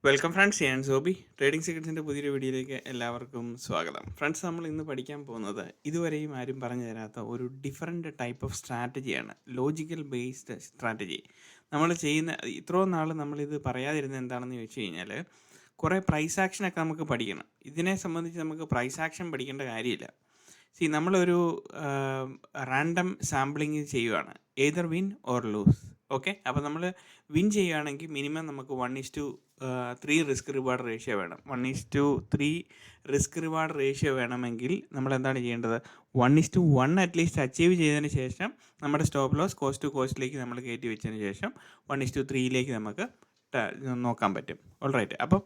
Welcome friends, ഞാൻ Sobi. Trading സീക്രട്സിൻ്റെ പുതിയൊരു വീഡിയോയിലേക്ക് എല്ലാവർക്കും സ്വാഗതം. ഫ്രണ്ട്സ്, നമ്മൾ ഇന്ന് പഠിക്കാൻ പോകുന്നത് ഇതുവരെയും ആരും പറഞ്ഞു തരാത്ത ഒരു ഡിഫറെൻറ്റ് ടൈപ്പ് ഓഫ് സ്ട്രാറ്റജിയാണ്, ലോജിക്കൽ ബേസ്ഡ് സ്ട്രാറ്റജി. നമ്മൾ ചെയ്യുന്ന ഇത്രയും നാൾ നമ്മളിത് പറയാതിരുന്നത് എന്താണെന്ന് ചോദിച്ചു കഴിഞ്ഞാൽ, കുറേ പ്രൈസ് ആക്ഷനൊക്കെ നമുക്ക് പഠിക്കണം. ഇതിനെ സംബന്ധിച്ച് നമുക്ക് പ്രൈസ് ആക്ഷൻ പഠിക്കേണ്ട കാര്യമില്ല. നമ്മളൊരു റാൻഡം സാമ്പിളിങ് ചെയ്യുവാണ്, either win or lose. Okay, അപ്പോൾ നമ്മൾ വിൻ ചെയ്യുകയാണെങ്കിൽ മിനിമം നമുക്ക് 1:3 റിസ്ക് റിവാർഡ് റേഷ്യോ വേണം. 1:3 റിസ്ക് റിവാർഡ് റേഷ്യോ വേണമെങ്കിൽ നമ്മൾ എന്താണ് ചെയ്യേണ്ടത്? 1:1 അറ്റ്ലീസ്റ്റ് അച്ചീവ് ചെയ്തതിന് ശേഷം നമ്മുടെ സ്റ്റോപ്പ് ലോസ് കോസ്റ്റ് ടു കോസ്റ്റിലേക്ക് നമ്മൾ കയറ്റി വെച്ചതിന് ശേഷം 1:3 നമുക്ക് നോക്കാൻ പറ്റും. ഓൾറൈറ്റ്, അപ്പോൾ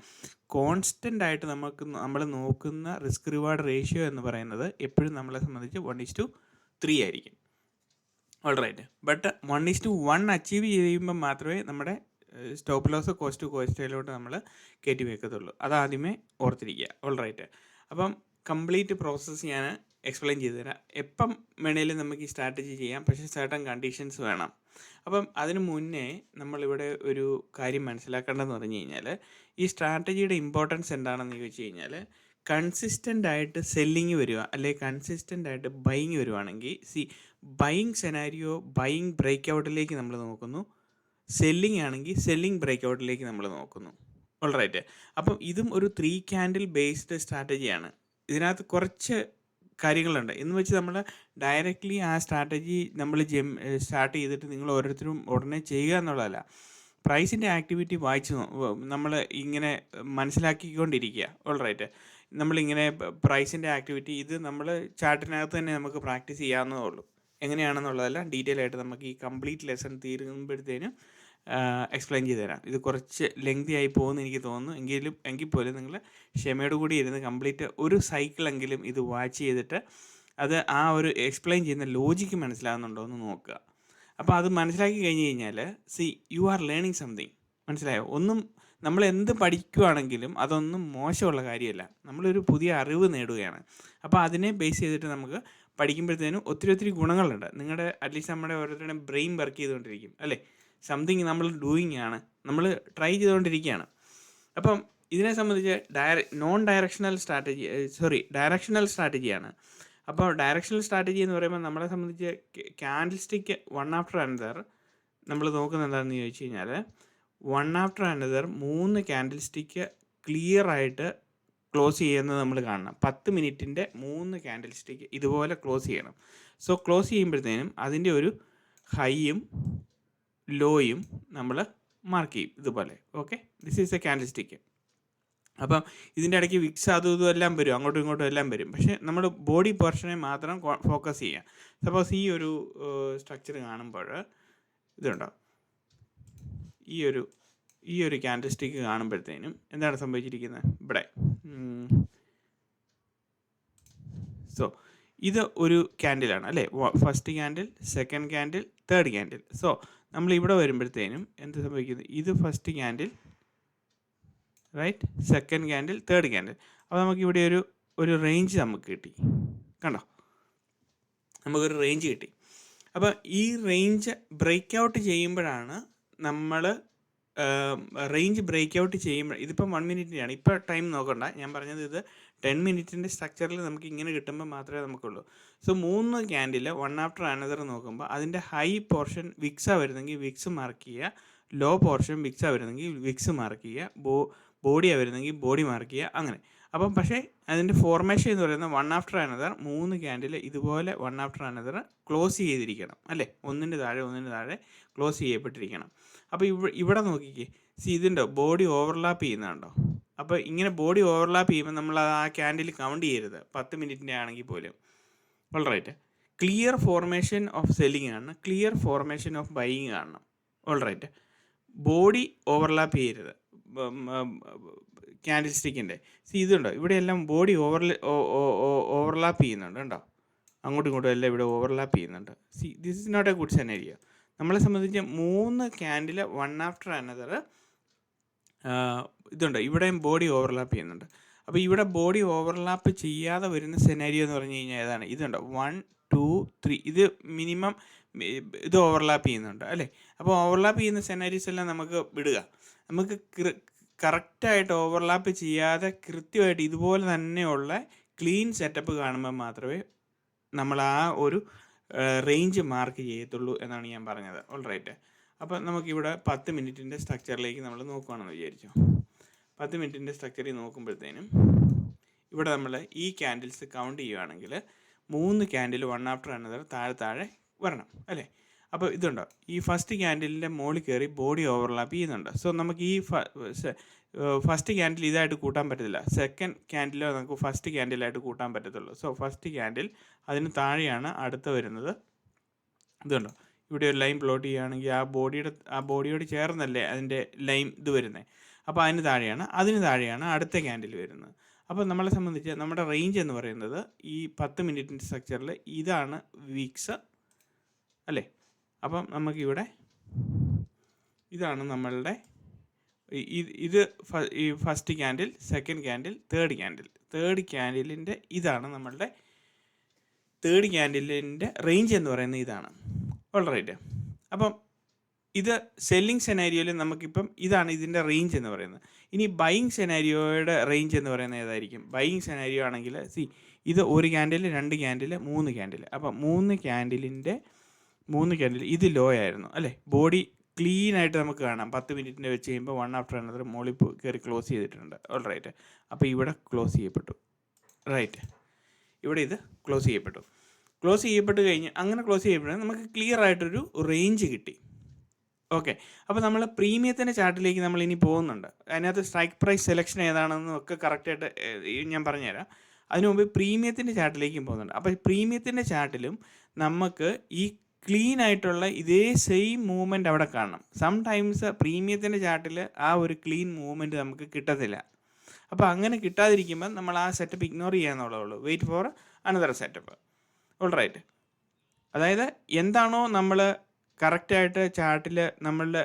കോൺസ്റ്റൻ്റ് ആയിട്ട് നമ്മൾ നോക്കുന്ന റിസ്ക് റിവാർഡ് റേഷ്യോ എന്ന് പറയുന്നത് എപ്പോഴും നമ്മളെ സംബന്ധിച്ച് 1:3 ആയിരിക്കും. ഓൾറൈറ്റ്, ബട്ട് 1:1 അച്ചീവ് ചെയ്യുമ്പോൾ മാത്രമേ നമ്മുടെ സ്റ്റോപ്പ് ലോസ് കോസ്റ്റ് ടു കോസ്റ്റിലോട്ട് നമ്മൾ കയറ്റി വെക്കത്തുള്ളൂ. അതാദ്യമേ ഓർത്തിരിക്കുക. ഓൾറൈറ്റ്, അപ്പം കംപ്ലീറ്റ് പ്രോസസ്സ് ഞാൻ എക്സ്പ്ലെയിൻ ചെയ്തു തരാം. എപ്പം വേണേലും നമുക്ക് ഈ സ്ട്രാറ്റജി ചെയ്യാം, പക്ഷേ സർട്ടൺ കണ്ടീഷൻസ് വേണം. അപ്പം അതിന് മുന്നേ നമ്മളിവിടെ ഒരു കാര്യം മനസ്സിലാക്കേണ്ടതെന്ന് പറഞ്ഞു കഴിഞ്ഞാൽ, ഈ സ്ട്രാറ്റജിയുടെ ഇമ്പോർട്ടൻസ് എന്താണെന്ന് ചോദിച്ചു കഴിഞ്ഞാൽ, കൺസിസ്റ്റൻ്റ് ആയിട്ട് സെല്ലിങ് വരിക അല്ലെങ്കിൽ കൺസിസ്റ്റൻ്റ് ആയിട്ട് ബൈയിങ് വരുവാണെങ്കിൽ, ബൈയിങ് സെനാരിയോ ബൈയിങ് ബ്രേക്ക് ഔട്ടിലേക്ക് നമ്മൾ നോക്കുന്നു, സെല്ലിംഗ് ആണെങ്കിൽ സെല്ലിംഗ് ബ്രേക്ക് ഔട്ടിലേക്ക് നമ്മൾ നോക്കുന്നു. ഓൾറൈറ്റ്, അപ്പം ഇതും ഒരു 3 ക്യാൻഡിൽ ബേസ്ഡ് സ്ട്രാറ്റജിയാണ്. ഇതിനകത്ത് കുറച്ച് കാര്യങ്ങളുണ്ട് എന്ന് വെച്ച് നമ്മൾ ഡയറക്റ്റ്ലി ആ സ്ട്രാറ്റജി നമ്മൾ സ്റ്റാർട്ട് ചെയ്തിട്ട് നിങ്ങൾ ഓരോരുത്തരും ഉടനെ ചെയ്യുക എന്നുള്ളതല്ല. പ്രൈസിൻ്റെ ആക്ടിവിറ്റി വായിച്ച് നമ്മൾ ഇങ്ങനെ മനസ്സിലാക്കിക്കൊണ്ടിരിക്കുക. ഓൾറൈറ്റ്, നമ്മളിങ്ങനെ പ്രൈസിൻ്റെ ആക്ടിവിറ്റി ഇത് നമ്മൾ ചാർട്ടിനകത്ത് തന്നെ നമുക്ക് പ്രാക്ടീസ് ചെയ്യാവുന്നതേ ഉള്ളൂ. എങ്ങനെയാണെന്നുള്ളതെല്ലാം ഡീറ്റെയിൽ ആയിട്ട് നമുക്ക് ഈ കംപ്ലീറ്റ് ലെസൺ തീരുമ്പോഴത്തേനും എക്സ്പ്ലെയിൻ ചെയ്ത് തരാം. ഇത് കുറച്ച് ലെങ്തി ആയി പോകുമെന്ന് എനിക്ക് തോന്നുന്നു. എങ്കിൽ പോലും നിങ്ങൾ ക്ഷമയോട് കൂടി ഇരുന്ന് കംപ്ലീറ്റ് ഒരു സൈക്കിളെങ്കിലും ഇത് വാച്ച് ചെയ്തിട്ട് അത് ആ ഒരു എക്സ്പ്ലെയിൻ ചെയ്യുന്ന ലോജിക്ക് മനസ്സിലാകുന്നുണ്ടോ എന്ന് നോക്കുക. അപ്പോൾ അത് മനസ്സിലാക്കി കഴിഞ്ഞ് കഴിഞ്ഞാൽ യു ആർ ലേണിങ് സംതിങ്. മനസ്സിലായോ? നമ്മൾ എന്ത് പഠിക്കുകയാണെങ്കിലും അതൊന്നും മോശമുള്ള കാര്യമല്ല, നമ്മളൊരു പുതിയ അറിവ് നേടുകയാണ്. അപ്പോൾ അതിനെ ബേസ് ചെയ്തിട്ട് നമുക്ക് പഠിക്കുമ്പോഴത്തേനും ഒത്തിരി ഗുണങ്ങളുണ്ട്. നിങ്ങളുടെ അറ്റ്ലീസ്റ്റ് നമ്മുടെ ഓരോരുത്തരുടെയും ബ്രെയിൻ വർക്ക് ചെയ്തുകൊണ്ടിരിക്കും അല്ലേ? സംതിങ് നമ്മൾ ഡൂയിങ് ആണ്, നമ്മൾ ട്രൈ ചെയ്തുകൊണ്ടിരിക്കുകയാണ്. അപ്പം ഇതിനെ സംബന്ധിച്ച് ഡയറക്ഷണൽ സ്ട്രാറ്റജിയാണ്. അപ്പോൾ ഡയറക്ഷണൽ സ്ട്രാറ്റജി എന്ന് പറയുമ്പോൾ നമ്മളെ സംബന്ധിച്ച് candle stick one after another നമ്മൾ നോക്കുന്നത് എന്താണെന്ന് ചോദിച്ചു കഴിഞ്ഞാൽ, one after another 3 candle stick clear ആയിട്ട് ക്ലോസ് ചെയ്യുന്നത് നമ്മൾ കാണണം. 10 മിനിറ്റിൻ്റെ 3 ക്യാൻഡിൽ സ്റ്റിക്ക് ഇതുപോലെ ക്ലോസ് ചെയ്യണം. സോ ക്ലോസ് ചെയ്യുമ്പോഴത്തേനും അതിൻ്റെ ഒരു ഹൈയും ലോയും നമ്മൾ മാർക്ക് ചെയ്യും ഇതുപോലെ. Okay, this is A candle stick. അപ്പം ഇതിൻ്റെ ഇടയ്ക്ക് വിക്സ് അതും ഇതും എല്ലാം വരും, അങ്ങോട്ടും ഇങ്ങോട്ടും എല്ലാം വരും. പക്ഷേ നമ്മൾ ബോഡി പോർഷനെ മാത്രം ഫോക്കസ് ചെയ്യുക. സപ്പോസ് ഈ ഒരു സ്ട്രക്ചർ കാണുമ്പോൾ ഇതുണ്ടോ, ഈ ഒരു ക്യാൻഡിൽ സ്റ്റിക്ക് കാണുമ്പോഴത്തേനും എന്താണ് സംഭവിച്ചിരിക്കുന്നത് ഇവിടെ? സോ ഇത് ഒരു ക്യാൻഡിലാണ് അല്ലേ? First candle, second candle, third candle. So നമ്മൾ ഇവിടെ വരുമ്പോഴത്തേനും എന്ത് സംഭവിക്കുന്നത്? ഇത് first candle, right, second candle, third candle. അപ്പോൾ നമുക്കിവിടെ ഒരു റേഞ്ച് നമുക്ക് കിട്ടി. കണ്ടോ, നമുക്കൊരു റേഞ്ച് കിട്ടി. അപ്പോൾ ഈ റേഞ്ച് ബ്രേക്ക് ഔട്ട് ചെയ്യുമ്പോഴാണ് നമ്മൾ റേഞ്ച് ബ്രേക്ക് ഔട്ട് ചെയ്യുമ്പോൾ, ഇതിപ്പം 1 മിനിറ്റിൻ്റെയാണ്, ഇപ്പോൾ ടൈം നോക്കണ്ട, ഞാൻ പറഞ്ഞത് ഇത് 10 മിനിറ്റിൻ്റെ സ്ട്രക്ചറിൽ നമുക്ക് ഇങ്ങനെ കിട്ടുമ്പോൾ മാത്രമേ നമുക്കുള്ളൂ. So 3 candle one after another നോക്കുമ്പോൾ അതിൻ്റെ ഹൈ പോർഷൻ വിക്സാ വരുന്നെങ്കിൽ വിക്സ് മാർക്ക് ചെയ്യുക, ലോ പോർഷൻ വിക്സാ വരുന്നെങ്കിൽ വിക്സ് മാർക്ക് ചെയ്യുക, ബോഡിയാണ് വരുന്നെങ്കിൽ ബോഡി മാർക്ക് ചെയ്യുക, അങ്ങനെ. അപ്പം പക്ഷേ അതിൻ്റെ ഫോർമേഷൻ എന്ന് പറയുന്നത് വൺ ആഫ്റ്റർ അനദർ 3 ക്യാൻഡിൽ ഇതുപോലെ വൺ ആഫ്റ്റർ അനദർ ക്ലോസ് ചെയ്തിരിക്കണം അല്ലേ? ഒന്നിൻ്റെ താഴെ ക്ലോസ് ചെയ്യപ്പെട്ടിരിക്കണം. അപ്പോൾ ഇവിടെ നോക്കിക്കേ, ഇതുണ്ടോ, ബോഡി ഓവർലാപ്പ് ചെയ്യുന്നുണ്ടോ? അപ്പോൾ ഇങ്ങനെ ബോഡി ഓവർലാപ്പ് ചെയ്യുമ്പോൾ നമ്മൾ ആ ക്യാൻഡിൽ കൗണ്ട് ചെയ്യരുത്, 10 മിനിറ്റിൻ്റെ ആണെങ്കിൽ പോലും. Alright, clear formation of selling ആണ്, ക്ലിയർ ഫോർമേഷൻ ഓഫ് ബൈയിങ് കാണണം. ഓൾറൈറ്റ്, ബോഡി ഓവർലാപ്പ് ചെയ്യരുത് ക്യാൻഡിൽ സ്റ്റിക്കിൻ്റെ. ഇതുണ്ടോ, ഇവിടെയെല്ലാം ബോഡി ഓവർലാപ്പ് ചെയ്യുന്നുണ്ട് കണ്ടോ, അങ്ങോട്ടും ഇങ്ങോട്ടും എല്ലാം ഇവിടെ ഓവർലാപ്പ് ചെയ്യുന്നുണ്ട്. This is not a good scenario. നമ്മളെ സംബന്ധിച്ച് 3 ക്യാൻഡിൽ വൺ ആഫ്റ്റർ അനദർ ഇതുണ്ട്, ഇവിടെയും ബോഡി ഓവർലാപ്പ് ചെയ്യുന്നുണ്ട്. അപ്പോൾ ഇവിടെ ബോഡി ഓവർലാപ്പ് ചെയ്യാതെ വരുന്ന സെനാരിയോ എന്ന് പറഞ്ഞു കഴിഞ്ഞാൽ ഏതാണ്? ഇതുണ്ട്, 1, 2, 3, ഇത് മിനിമം ഇത് ഓവർലാപ്പ് ചെയ്യുന്നുണ്ട് അല്ലേ? അപ്പോൾ ഓവർലാപ്പ് ചെയ്യുന്ന സെനാരീസ് എല്ലാം നമുക്ക് വിടുക. നമുക്ക് കറക്റ്റായിട്ട് ഓവർലാപ്പ് ചെയ്യാതെ കൃത്യമായിട്ട് ഇതുപോലെ തന്നെയുള്ള ക്ലീൻ സെറ്റപ്പ് കാണുമ്പോൾ മാത്രമേ നമ്മൾ ആ ഒരു റേഞ്ച് മാർക്ക് ചെയ്യത്തുള്ളൂ എന്നാണ് ഞാൻ പറഞ്ഞത്. ഓൾറൈറ്റ്. അപ്പോൾ നമുക്കിവിടെ 10 മിനിറ്റിൻ്റെ സ്ട്രക്ചറിലേക്ക് നമ്മൾ നോക്കുകയാണെന്ന് വിചാരിച്ചു. 10 മിനിറ്റിൻ്റെ സ്ട്രക്ചറിൽ നോക്കുമ്പോഴത്തേനും ഇവിടെ നമ്മൾ ഈ ക്യാൻഡിൽസ് കൗണ്ട് ചെയ്യുകയാണെങ്കിൽ 3 ക്യാൻഡിൽ വൺ ആഫ്റ്റർ അനദർ താഴെ വരണം അല്ലേ. അപ്പോൾ ഇതുണ്ടോ, ഈ ഫസ്റ്റ് ക്യാൻഡിലിൻ്റെ മുകളിൽ കയറി ബോഡി ഓവർലാപ്പ് ചെയ്യുന്നുണ്ട്. സോ നമുക്ക് ഈ ഫസ്റ്റ് ക്യാൻഡിൽ ഇതായിട്ട് കൂട്ടാൻ പറ്റത്തില്ല. സെക്കൻഡ് ക്യാൻഡിൽ നമുക്ക് ഫസ്റ്റ് ക്യാൻഡിലായിട്ട് കൂട്ടാൻ പറ്റത്തുള്ളൂ. സോ ഫസ്റ്റ് ക്യാൻഡിൽ അതിന് താഴെയാണ് അടുത്ത വരുന്നത്. ഇതുണ്ടോ, ഇവിടെ ഒരു ലൈൻ പ്ലോട്ട് ചെയ്യുകയാണെങ്കിൽ ആ ബോഡിയോട് ചേർന്നല്ലേ അതിൻ്റെ ലൈൻ ഇത് വരുന്നത്. അപ്പോൾ അതിന് താഴെയാണ് അടുത്ത ക്യാൻഡിൽ വരുന്നത്. അപ്പോൾ നമ്മളെ സംബന്ധിച്ച് നമ്മുടെ റേഞ്ച് എന്ന് പറയുന്നത് ഈ 10 മിനിറ്റിൻ്റെ സ്ട്രക്ചറിൽ ഇതാണ് വിക്സ് അല്ലേ. അപ്പം നമുക്കിവിടെ ഇതാണ് നമ്മളുടെ ഇത് ഈ first candle, second candle, third ക്യാൻഡിലിൻ്റെ ഇതാണ് നമ്മളുടെ തേർഡ് ക്യാൻഡിലിൻ്റെ റേഞ്ച് എന്ന് പറയുന്നത് ഇതാണ്. ഓൾറൈറ്റ്. അപ്പം ഇത് സെല്ലിംഗ് സെനാരിയോയിൽ നമുക്കിപ്പം ഇതാണ് ഇതിൻ്റെ റേഞ്ച് എന്ന് പറയുന്നത്. ഇനി ബൈയിങ് സെനാരിയോയുടെ റേഞ്ച് എന്ന് പറയുന്നത് ഏതായിരിക്കും? ബൈയിങ് സെനാരിയോ ആണെങ്കിൽ ഇത് 1 ക്യാൻഡിൽ, 2 ക്യാൻഡിൽ, 3 ക്യാൻഡിൽ. അപ്പം 3 ക്യാൻഡിൽ ഇത് ലോ ആയിരുന്നു അല്ലേ. ബോഡി ക്ലീൻ ആയിട്ട് നമുക്ക് കാണാം. 10 മിനിറ്റിൻ്റെ വെച്ച് കഴിയുമ്പോൾ വൺ ആഫ്റ്റർ അനദർ മോളിൽ കയറി ക്ലോസ് ചെയ്തിട്ടുണ്ട്. ഓൾറൈറ്റ്. അപ്പോൾ ഇവിടെ ക്ലോസ് ചെയ്യപ്പെട്ടു. റൈറ്റ്. ഇവിടെ ഇത് ക്ലോസ് ചെയ്യപ്പെട്ട് കഴിഞ്ഞ് അങ്ങനെ ക്ലോസ് ചെയ്യപ്പെടുന്നത് നമുക്ക് ക്ലിയർ ആയിട്ടൊരു റേഞ്ച് കിട്ടി. ഓക്കെ. അപ്പോൾ നമ്മൾ പ്രീമിയത്തിൻ്റെ ചാർട്ടിലേക്ക് നമ്മൾ ഇനി പോകുന്നുണ്ട്. അതിനകത്ത് സ്ട്രൈക്ക് പ്രൈസ് സെലക്ഷൻ ഏതാണെന്നും ഒക്കെ കറക്റ്റായിട്ട് ഞാൻ പറഞ്ഞുതരാം. അതിനു മുമ്പ് പ്രീമിയത്തിൻ്റെ ചാർട്ടിലേക്കും പോകുന്നുണ്ട്. അപ്പോൾ പ്രീമിയത്തിൻ്റെ ചാർട്ടിലും നമുക്ക് ഈ ക്ലീൻ ആയിട്ടുള്ള ഇതേ സെയിം മൂവ്മെൻറ്റ് അവിടെ കാണണം. സംടൈംസ് പ്രീമിയത്തിൻ്റെ ചാർട്ടിൽ ആ ഒരു ക്ലീൻ മൂവ്മെൻറ്റ് നമുക്ക് കിട്ടത്തില്ല. അപ്പോൾ അങ്ങനെ കിട്ടാതിരിക്കുമ്പോൾ നമ്മൾ ആ സെറ്റപ്പ് ഇഗ്നോർ ചെയ്യാന്നുള്ളൂ. Wait for another setup. Alright. അതായത് എന്താണോ നമ്മൾ കറക്റ്റായിട്ട് ചാർട്ടിൽ നമ്മളുടെ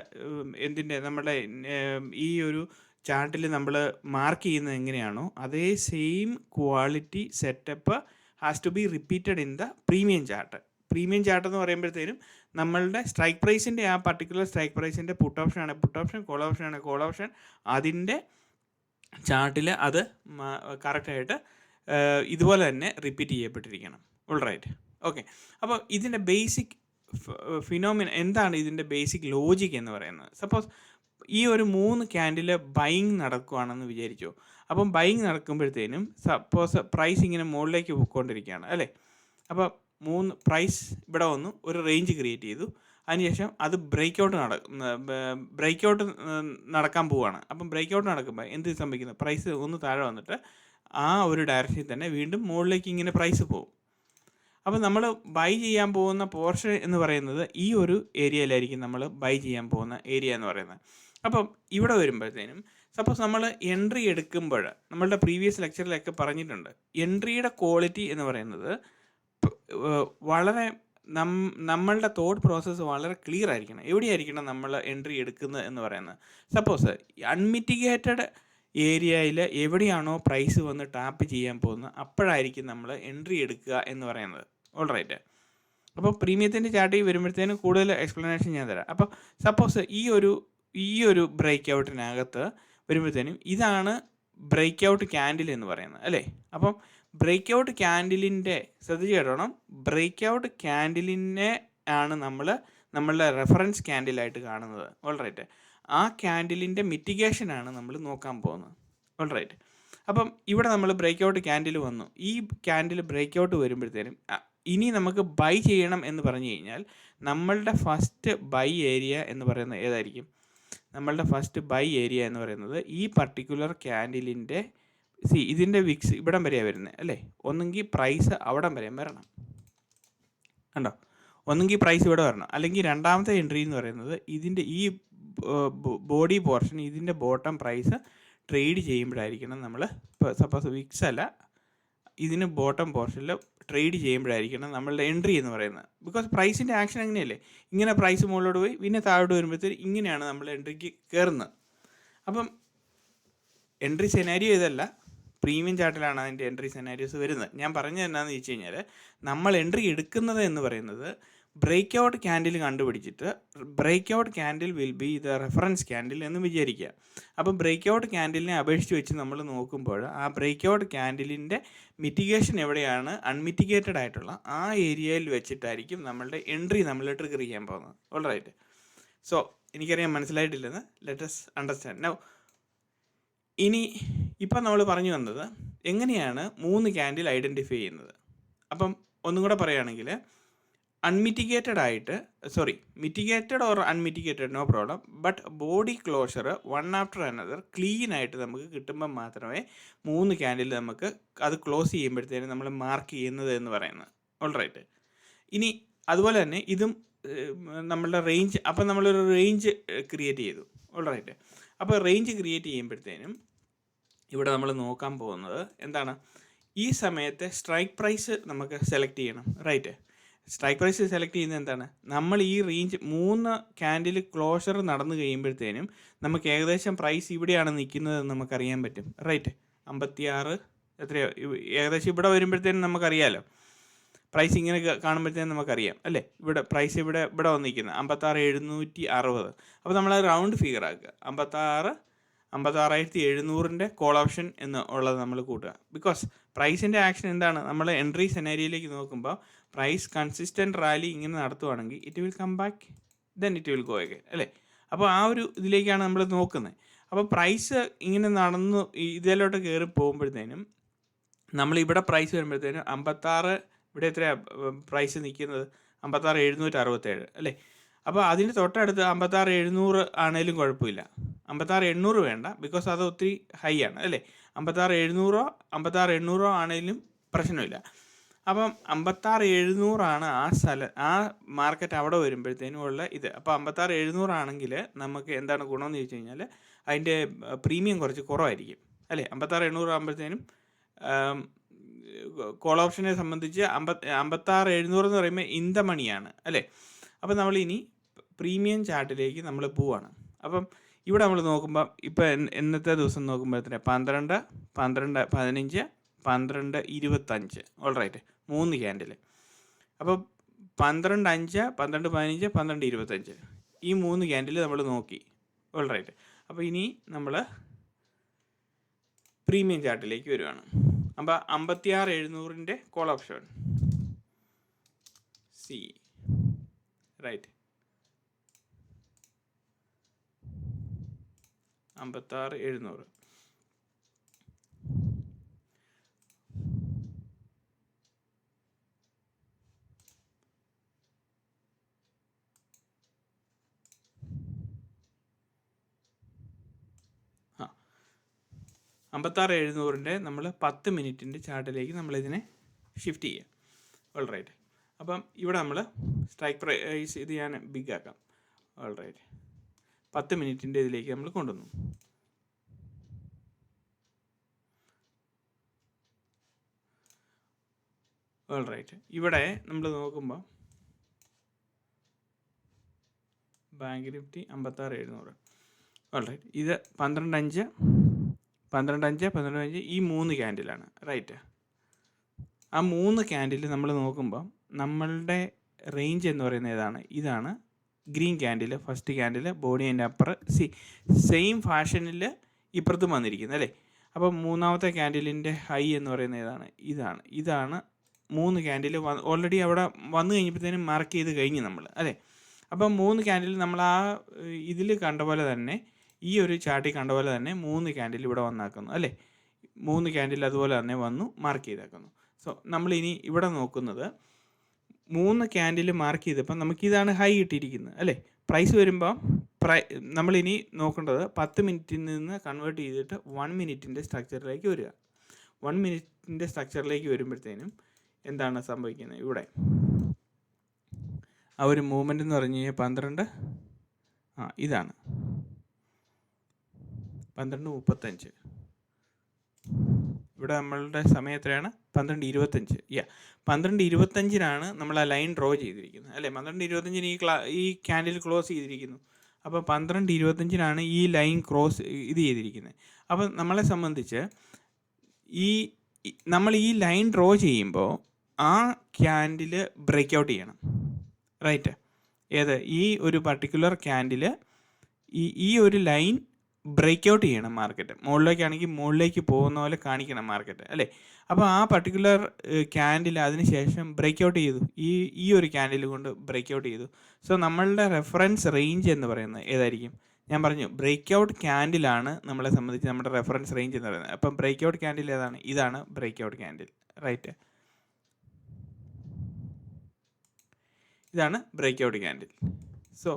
ഈ ഒരു ചാർട്ടിൽ നമ്മൾ മാർക്ക് ചെയ്യുന്നത് എങ്ങനെയാണോ അതേ same quality setup has to be repeated in the premium chart. Premium chart എന്ന് പറയുമ്പോഴത്തേനും നമ്മളുടെ സ്ട്രൈക്ക് പ്രൈസിൻ്റെ ആ പർട്ടിക്കുലർ സ്ട്രൈക്ക് പ്രൈസിൻ്റെ പുട്ട് ഓപ്ഷൻ ആണ് പുട്ട് ഓപ്ഷൻ, കോൾ ഓപ്ഷൻ ആണ് കോൾ ഓപ്ഷൻ, അതിൻ്റെ ചാർട്ടിൽ അത് കറക്റ്റായിട്ട് ഇതുപോലെ തന്നെ റിപ്പീറ്റ് ചെയ്യപ്പെട്ടിരിക്കണം. ഓൾറൈറ്റ്. ഓക്കെ. അപ്പോൾ ഇതിൻ്റെ ബേസിക് ഫിനോമിന എന്താണ്, ഇതിൻ്റെ ബേസിക് ലോജിക് എന്ന് പറയുന്നത്? സപ്പോസ് ഈ ഒരു 3 ക്യാൻഡിൽ ബൈയിങ് നടക്കുകയാണെന്ന് വിചാരിച്ചോ. അപ്പം ബൈയിങ് നടക്കുമ്പോഴത്തേനും സപ്പോസ് പ്രൈസ് ഇങ്ങനെ മുകളിലേക്ക് പോയിക്കൊണ്ടിരിക്കുകയാണ് അല്ലേ. അപ്പോൾ പ്രൈസ് ഇവിടെ വന്നു, ഒരു റേഞ്ച് ക്രിയേറ്റ് ചെയ്തു. അതിനുശേഷം അത് ബ്രേക്ക് ഔട്ട് നടക്കാൻ പോവുകയാണ്. അപ്പം ബ്രേക്ക് ഔട്ട് നടക്കുമ്പോൾ എന്ത് സംഭവിക്കുന്നു? പ്രൈസ് ഒന്ന് താഴെ വന്നിട്ട് ആ ഒരു ഡയറക്ഷനിൽ തന്നെ വീണ്ടും മുകളിലേക്ക് ഇങ്ങനെ പ്രൈസ് പോകും. അപ്പോൾ നമ്മൾ ബൈ ചെയ്യാൻ പോകുന്ന പോർഷൻ എന്ന് പറയുന്നത് ഈ ഒരു ഏരിയയിലായിരിക്കും നമ്മൾ ബൈ ചെയ്യാൻ പോകുന്ന ഏരിയ എന്ന് പറയുന്നത്. അപ്പം ഇവിടെ വരുമ്പോഴത്തേനും സപ്പോസ് നമ്മൾ എൻട്രി എടുക്കുമ്പോൾ നമ്മളുടെ പ്രീവിയസ് ലെക്ചറിലൊക്കെ പറഞ്ഞിട്ടുണ്ട്, എൻട്രിയുടെ ക്വാളിറ്റി എന്ന് പറയുന്നത് വളരെ നമ്മളുടെ തോട്ട് പ്രോസസ്സ് വളരെ ക്ലിയർ ആയിരിക്കണം. എവിടെയായിരിക്കണം നമ്മൾ എൻട്രി എടുക്കുന്നത് എന്ന് പറയുന്നത്? സപ്പോസ് അൺമിറ്റിഗേറ്റഡ് ഏരിയയിൽ എവിടെയാണോ പ്രൈസ് വന്ന് ടാപ്പ് ചെയ്യാൻ പോകുന്നത് അപ്പോഴായിരിക്കും നമ്മൾ എൻട്രി എടുക്കുക എന്ന് പറയുന്നത്. ഓൾറൈറ്റ്. അപ്പോൾ പ്രീമിയത്തിൻ്റെ ചാർട്ടിൽ വരുമ്പോഴത്തേനും കൂടുതൽ എക്സ്പ്ലനേഷൻ ഞാൻ തരാം. അപ്പോൾ സപ്പോസ് ഈ ഒരു ബ്രേക്ക് ഔട്ടിനകത്ത് വരുമ്പോഴത്തേനും ഇതാണ് ബ്രേക്ക് ഔട്ട് ക്യാൻഡിൽ എന്ന് പറയുന്നത് അല്ലേ. അപ്പം ബ്രേക്ക് ഔട്ട് ക്യാൻഡിലിൻ്റെ ശ്രദ്ധിച്ച് കേട്ടോണം, ബ്രേക്ക് ഔട്ട് ക്യാൻഡിലിനെ ആണ് നമ്മളുടെ റെഫറൻസ് ക്യാൻഡിലായിട്ട് കാണുന്നത്. ഓൾറൈറ്റ്. ആ ക്യാൻഡിലിൻ്റെ മിറ്റിഗേഷനാണ് നമ്മൾ നോക്കാൻ പോകുന്നത്. ഓൾറൈറ്റ്. അപ്പം ഇവിടെ നമ്മൾ ബ്രേക്ക് ഔട്ട് ക്യാൻഡിൽ വന്നു. ഈ ക്യാൻഡിൽ ബ്രേക്ക് ഔട്ട് വരുമ്പോഴത്തേനും ഇനി നമുക്ക് ബൈ ചെയ്യണം എന്ന് പറഞ്ഞു കഴിഞ്ഞാൽ നമ്മളുടെ ഫസ്റ്റ് ബൈ ഏരിയ എന്ന് പറയുന്നത് ഏതായിരിക്കും? നമ്മളുടെ ഫസ്റ്റ് ബൈ ഏരിയ എന്ന് പറയുന്നത് ഈ പർട്ടിക്കുലർ ക്യാൻഡിലിൻ്റെ ഇതിൻ്റെ വിക്സ് ഇവിടം വരെയാണ് വരുന്നത് അല്ലേ. ഒന്നെങ്കിൽ പ്രൈസ് അവിടം വരെ വരണം കണ്ടോ, ഒന്നെങ്കിൽ പ്രൈസ് ഇവിടെ വരണം, അല്ലെങ്കിൽ രണ്ടാമത്തെ എൻട്രി എന്ന് പറയുന്നത് ഇതിൻ്റെ ഈ ബോഡി പോർഷൻ ഇതിൻ്റെ ബോട്ടം പ്രൈസ് ട്രേഡ് ചെയ്യുമ്പോഴായിരിക്കണം നമ്മൾ, ഇപ്പോൾ സപ്പോസ് വിക്സ് അല്ല ഇതിന് ബോട്ടം പോർഷനിൽ ട്രേഡ് ചെയ്യുമ്പോഴായിരിക്കണം നമ്മളുടെ എൻട്രി എന്ന് പറയുന്നത്. ബിക്കോസ് പ്രൈസിൻ്റെ ആക്ഷൻ അങ്ങനെയല്ലേ, ഇങ്ങനെ പ്രൈസ് മുകളിലോട്ട് പോയി പിന്നെ താഴോട്ട് വരുമ്പോഴത്തേക്ക് ഇങ്ങനെയാണ് നമ്മൾ എൻട്രിക്ക് കയറുന്നത്. അപ്പം എൻട്രി സെനാരിയോ ഇതല്ല, പ്രീമിയം ചാർട്ടിലാണ് അതിൻ്റെ എൻട്രി സെനാരിയോസ് വരുന്നത്. ഞാൻ പറഞ്ഞത് എന്താണെന്ന് വെച്ച് കഴിഞ്ഞാൽ നമ്മൾ എൻട്രി എടുക്കുന്നത് എന്ന് പറയുന്നത് ബ്രേക്ക് ഔട്ട് ക്യാൻഡിൽ കണ്ടുപിടിച്ചിട്ട് break out candle will be the reference candle എന്ന് വിചാരിക്കുക. അപ്പോൾ ബ്രേക്ക് ഔട്ട് ക്യാൻഡിലിനെ അപേക്ഷിച്ച് വെച്ച് നമ്മൾ നോക്കുമ്പോൾ ആ ബ്രേക്ക് ഔട്ട് ക്യാൻഡിലിൻ്റെ മിറ്റിഗേഷൻ എവിടെയാണ് അൺമിറ്റിഗേറ്റഡ് ആയിട്ടുള്ള ആ ഏരിയയിൽ വെച്ചിട്ടായിരിക്കും നമ്മളുടെ എൻട്രി നമ്മൾ ട്രിഗർ ചെയ്യാൻ പോകുന്നത്. ഓൾറൈറ്റ്. സോ എനിക്കറിയാം മനസ്സിലായിട്ടില്ലെന്ന്. Let us understand now. ഇനി ഇപ്പം നമ്മൾ പറഞ്ഞു വന്നത് എങ്ങനെയാണ് 3 ക്യാൻഡിൽ ഐഡൻറ്റിഫൈ ചെയ്യുന്നത്. അപ്പം ഒന്നും കൂടെ പറയുകയാണെങ്കിൽ അൺമിറ്റിഗേറ്റഡ് ആയിട്ട് mitigated or unmitigated no problem, but body closure one after another clean ആയിട്ട് നമുക്ക് കിട്ടുമ്പം മാത്രമേ 3 ക്യാൻഡിൽ നമുക്ക് അത് ക്ലോസ് ചെയ്യുമ്പോഴത്തേനും നമ്മൾ മാർക്ക് ചെയ്യുന്നത് എന്ന് പറയുന്നത്. ഓൾറൈറ്റ്. ഇനി അതുപോലെ തന്നെ ഇതും നമ്മളുടെ റേഞ്ച്, അപ്പം നമ്മളൊരു റേഞ്ച് ക്രിയേറ്റ് ചെയ്തു. ഓൾറൈറ്റ്. അപ്പോൾ റേഞ്ച് ക്രിയേറ്റ് ചെയ്യുമ്പോഴത്തേനും ഇവിടെ നമ്മൾ നോക്കാൻ പോകുന്നത് എന്താണ്, ഈ സമയത്തെ സ്ട്രൈക്ക് പ്രൈസ് നമുക്ക് സെലക്ട് ചെയ്യണം. റൈറ്റ്. സ്ട്രൈക്ക് പ്രൈസ് സെലക്ട് ചെയ്യുന്നത് എന്താണ്, നമ്മൾ ഈ റേഞ്ച് 3 ക്യാൻഡിൽ ക്ലോഷർ നടന്നു കഴിയുമ്പോഴത്തേനും നമുക്ക് ഏകദേശം പ്രൈസ് ഇവിടെയാണ് നിൽക്കുന്നതെന്ന് നമുക്കറിയാൻ പറ്റും. റൈറ്റ്. 56 എത്രയോ ഏകദേശം ഇവിടെ വരുമ്പോഴത്തേനും നമുക്കറിയാമല്ലോ. പ്രൈസ് ഇങ്ങനെ കാണുമ്പോഴത്തേനും നമുക്കറിയാം അല്ലേ, ഇവിടെ പ്രൈസ് ഇവിടെ വന്നിരിക്കുന്നത് 56,760. അപ്പോൾ നമ്മൾ റൗണ്ട് ഫിഗർ ആക്കുക. 56,700 കോൾ ഓപ്ഷൻ എന്ന് ഉള്ളത് നമ്മൾ കൂട്ടുക. ബിക്കോസ് പ്രൈസിൻ്റെ ആക്ഷൻ എന്താണ്, നമ്മൾ എൻട്രി സെനാരിയിലേക്ക് നോക്കുമ്പോൾ പ്രൈസ് കൺസിസ്റ്റൻറ്റ് റാലി ഇങ്ങനെ നടത്തുവാണെങ്കിൽ it will come back, then it will go again അല്ലേ. അപ്പോൾ ആ ഒരു ഇതിലേക്കാണ് നമ്മൾ നോക്കുന്നത്. അപ്പോൾ പ്രൈസ് ഇങ്ങനെ നടന്നു ഇതിലോട്ട് കയറി പോകുമ്പോഴത്തേനും നമ്മളിവിടെ പ്രൈസ് വരുമ്പോഴത്തേനും 56, ഇവിടെ എത്രയാണ് പ്രൈസ് നിൽക്കുന്നത്, 56,767 അല്ലേ. അപ്പോൾ അതിന് തൊട്ടടുത്ത് 56,700 ആണേലും കുഴപ്പമില്ല. 56,800 വേണ്ട, ബിക്കോസ് അത് ഒത്തിരി ഹൈ ആണ് അല്ലേ. 56,700 56,800 ആണേലും പ്രശ്നമില്ല. അപ്പം 56,700 ആണ് ആ മാർക്കറ്റ് അവിടെ വരുമ്പോഴത്തേനും ഉള്ള ഇത്. അപ്പോൾ 56,700 ആണെങ്കിൽ നമുക്ക് എന്താണ് ഗുണമെന്ന് ചോദിച്ചു കഴിഞ്ഞാൽ അതിൻ്റെ പ്രീമിയം കുറച്ച് കുറവായിരിക്കും അല്ലേ. 56,800 ആകുമ്പോഴത്തേനും കോൾ ഓപ്ഷനെ സംബന്ധിച്ച് 56,700 എന്ന് പറയുമ്പോൾ ഇൻ ദ മണിയാണ് അല്ലേ. അപ്പോൾ നമ്മൾ ഇനി പ്രീമിയം ചാർട്ടിലേക്ക് നമ്മൾ പോവാണ്. അപ്പം ഇവിടെ നമ്മൾ നോക്കുമ്പോൾ ഇപ്പോൾ ഇന്നത്തെ ദിവസം നോക്കുമ്പോൾ എത്ര 12, 12, 15, 12, 25. ഓൾറൈറ്റ്. 3 ക്യാൻഡിൽ. അപ്പോൾ 12, 5, 12, 15, 12, 25 ഈ 3 ക്യാൻഡിൽ നമ്മൾ നോക്കി. ഓൾറൈറ്റ്. അപ്പോൾ ഇനി നമ്മൾ പ്രീമിയം ചാർട്ടിലേക്ക് വരുവാണ്. അപ്പോൾ 56,700 കോൾ ഓപ്ഷൻ സി. റൈറ്റ്. 56,700. ആ 56,700 നമ്മൾ 10 മിനിറ്റിൻ്റെ ചാർട്ടിലേക്ക് നമ്മളിതിനെ ഷിഫ്റ്റ് ചെയ്യാം. ഓൾറൈറ്റ്. അപ്പം ഇവിടെ നമ്മൾ സ്ട്രൈക്ക് പ്രൈസ് ഇത് ഞാൻ ബിഗ് ആക്കാം. ഓൾറൈറ്റ്. 10 മിനിറ്റിൻ്റെ ഇതിലേക്ക് നമ്മൾ കൊണ്ടുവന്നു. ഓൾറൈറ്റ്. ഇവിടെ നമ്മൾ നോക്കുമ്പോൾ ബാങ്ക് നിഫ്റ്റി 56,700. ഓൾറൈറ്റ്. ഇത് 12, 5, 12, ഈ 3 ക്യാൻഡിലാണ്. റൈറ്റ്. ആ 3 ക്യാൻഡിൽ നമ്മൾ നോക്കുമ്പോൾ നമ്മളുടെ റേഞ്ച് എന്ന് പറയുന്നത് ഇതാണ് green candle, first candle, body and upper same ഫാഷനിൽ ഇപ്പുറത്തും വന്നിരിക്കുന്നത് അല്ലേ. അപ്പോൾ മൂന്നാമത്തെ ക്യാൻഡിലിൻ്റെ ഹൈ എന്ന് പറയുന്നത് ഇതാണ് 3 ക്യാൻഡിൽ ഓൾറെഡി അവിടെ വന്നു കഴിഞ്ഞപ്പോഴത്തേനും മാർക്ക് ചെയ്ത് കഴിഞ്ഞ് നമ്മൾ അല്ലേ. അപ്പം 3 ക്യാൻഡിൽ നമ്മൾ ആ ഇതിൽ കണ്ട പോലെ തന്നെ, ഈ ഒരു ചാർട്ടിൽ കണ്ട പോലെ തന്നെ 3 ക്യാൻഡിൽ ഇവിടെ വന്നാക്കുന്നു അല്ലേ. 3 ക്യാൻഡിൽ അതുപോലെ തന്നെ വന്നു മാർക്ക് ചെയ്തേക്കുന്നു. സോ നമ്മളിനി ഇവിടെ നോക്കുന്നത് 3 ക്യാൻഡിൽ മാർക്ക് ചെയ്തപ്പോൾ നമുക്കിതാണ് ഹൈ കിട്ടിയിരിക്കുന്നത് അല്ലേ. പ്രൈസ് വരുമ്പോൾ നമ്മളിനി നോക്കേണ്ടത് 10 മിനിറ്റിൽ നിന്ന് കൺവേർട്ട് ചെയ്തിട്ട് 1 മിനിറ്റിൻ്റെ സ്ട്രക്ചറിലേക്ക് വരിക. 1 മിനിറ്റിൻ്റെ സ്ട്രക്ചറിലേക്ക് വരുമ്പോഴത്തേനും എന്താണ് സംഭവിക്കുന്നത്, ഇവിടെ ആ ഒരു മൂവ്മെൻ്റ് എന്ന് പറഞ്ഞു കഴിഞ്ഞാൽ 12, ഇതാണ് 12:35. ഇവിടെ നമ്മളുടെ സമയം എത്രയാണ്, 12:25. 12:25 നമ്മൾ ആ ലൈൻ ഡ്രോ ചെയ്തിരിക്കുന്നത് അല്ലേ. 12:25 ഈ ക്യാൻഡിൽ ക്ലോസ് ചെയ്തിരിക്കുന്നു. അപ്പോൾ 12:25 ഈ ലൈൻ ക്രോസ് ഇത് ചെയ്തിരിക്കുന്നത്. അപ്പോൾ നമ്മളെ സംബന്ധിച്ച് നമ്മൾ ഈ ലൈൻ ഡ്രോ ചെയ്യുമ്പോൾ ആ ക്യാൻഡിൽ ബ്രേക്ക് ഔട്ട് ചെയ്യണം. റൈറ്റ്. ഏത് ഈ ഒരു പർട്ടിക്കുലർ ക്യാൻഡിൽ ഈ ഒരു ലൈൻ ബ്രേക്ക് ഔട്ട് ചെയ്യണം മാർക്കറ്റ്. മുകളിലേക്കാണെങ്കിൽ മുകളിലേക്ക് പോകുന്ന പോലെ കാണിക്കണം മാർക്കറ്റ്, അല്ലേ? അപ്പോൾ ആ പർട്ടിക്കുലർ ക്യാൻഡിൽ അതിന് ശേഷം ബ്രേക്ക് ഔട്ട് ചെയ്തു, ഈ ഒരു ക്യാൻഡിൽ കൊണ്ട് ബ്രേക്ക് ഔട്ട് ചെയ്തു. സോ നമ്മളുടെ റെഫറൻസ് റേഞ്ച് എന്ന് പറയുന്നത് ഏതായിരിക്കും? ഞാൻ പറഞ്ഞു ബ്രേക്ക് ഔട്ട് ക്യാൻഡിലാണ് നമ്മളെ സംബന്ധിച്ച് നമ്മുടെ റെഫറൻസ് റേഞ്ച് എന്ന് പറയുന്നത്. അപ്പം ബ്രേക്ക് ഔട്ട് ക്യാൻഡിൽ ഏതാണ്? ഇതാണ് ബ്രേക്ക് ഔട്ട് ക്യാൻഡിൽ, റൈറ്റ്. ഇതാണ് ബ്രേക്ക് ഔട്ട് ക്യാൻഡിൽ. സോ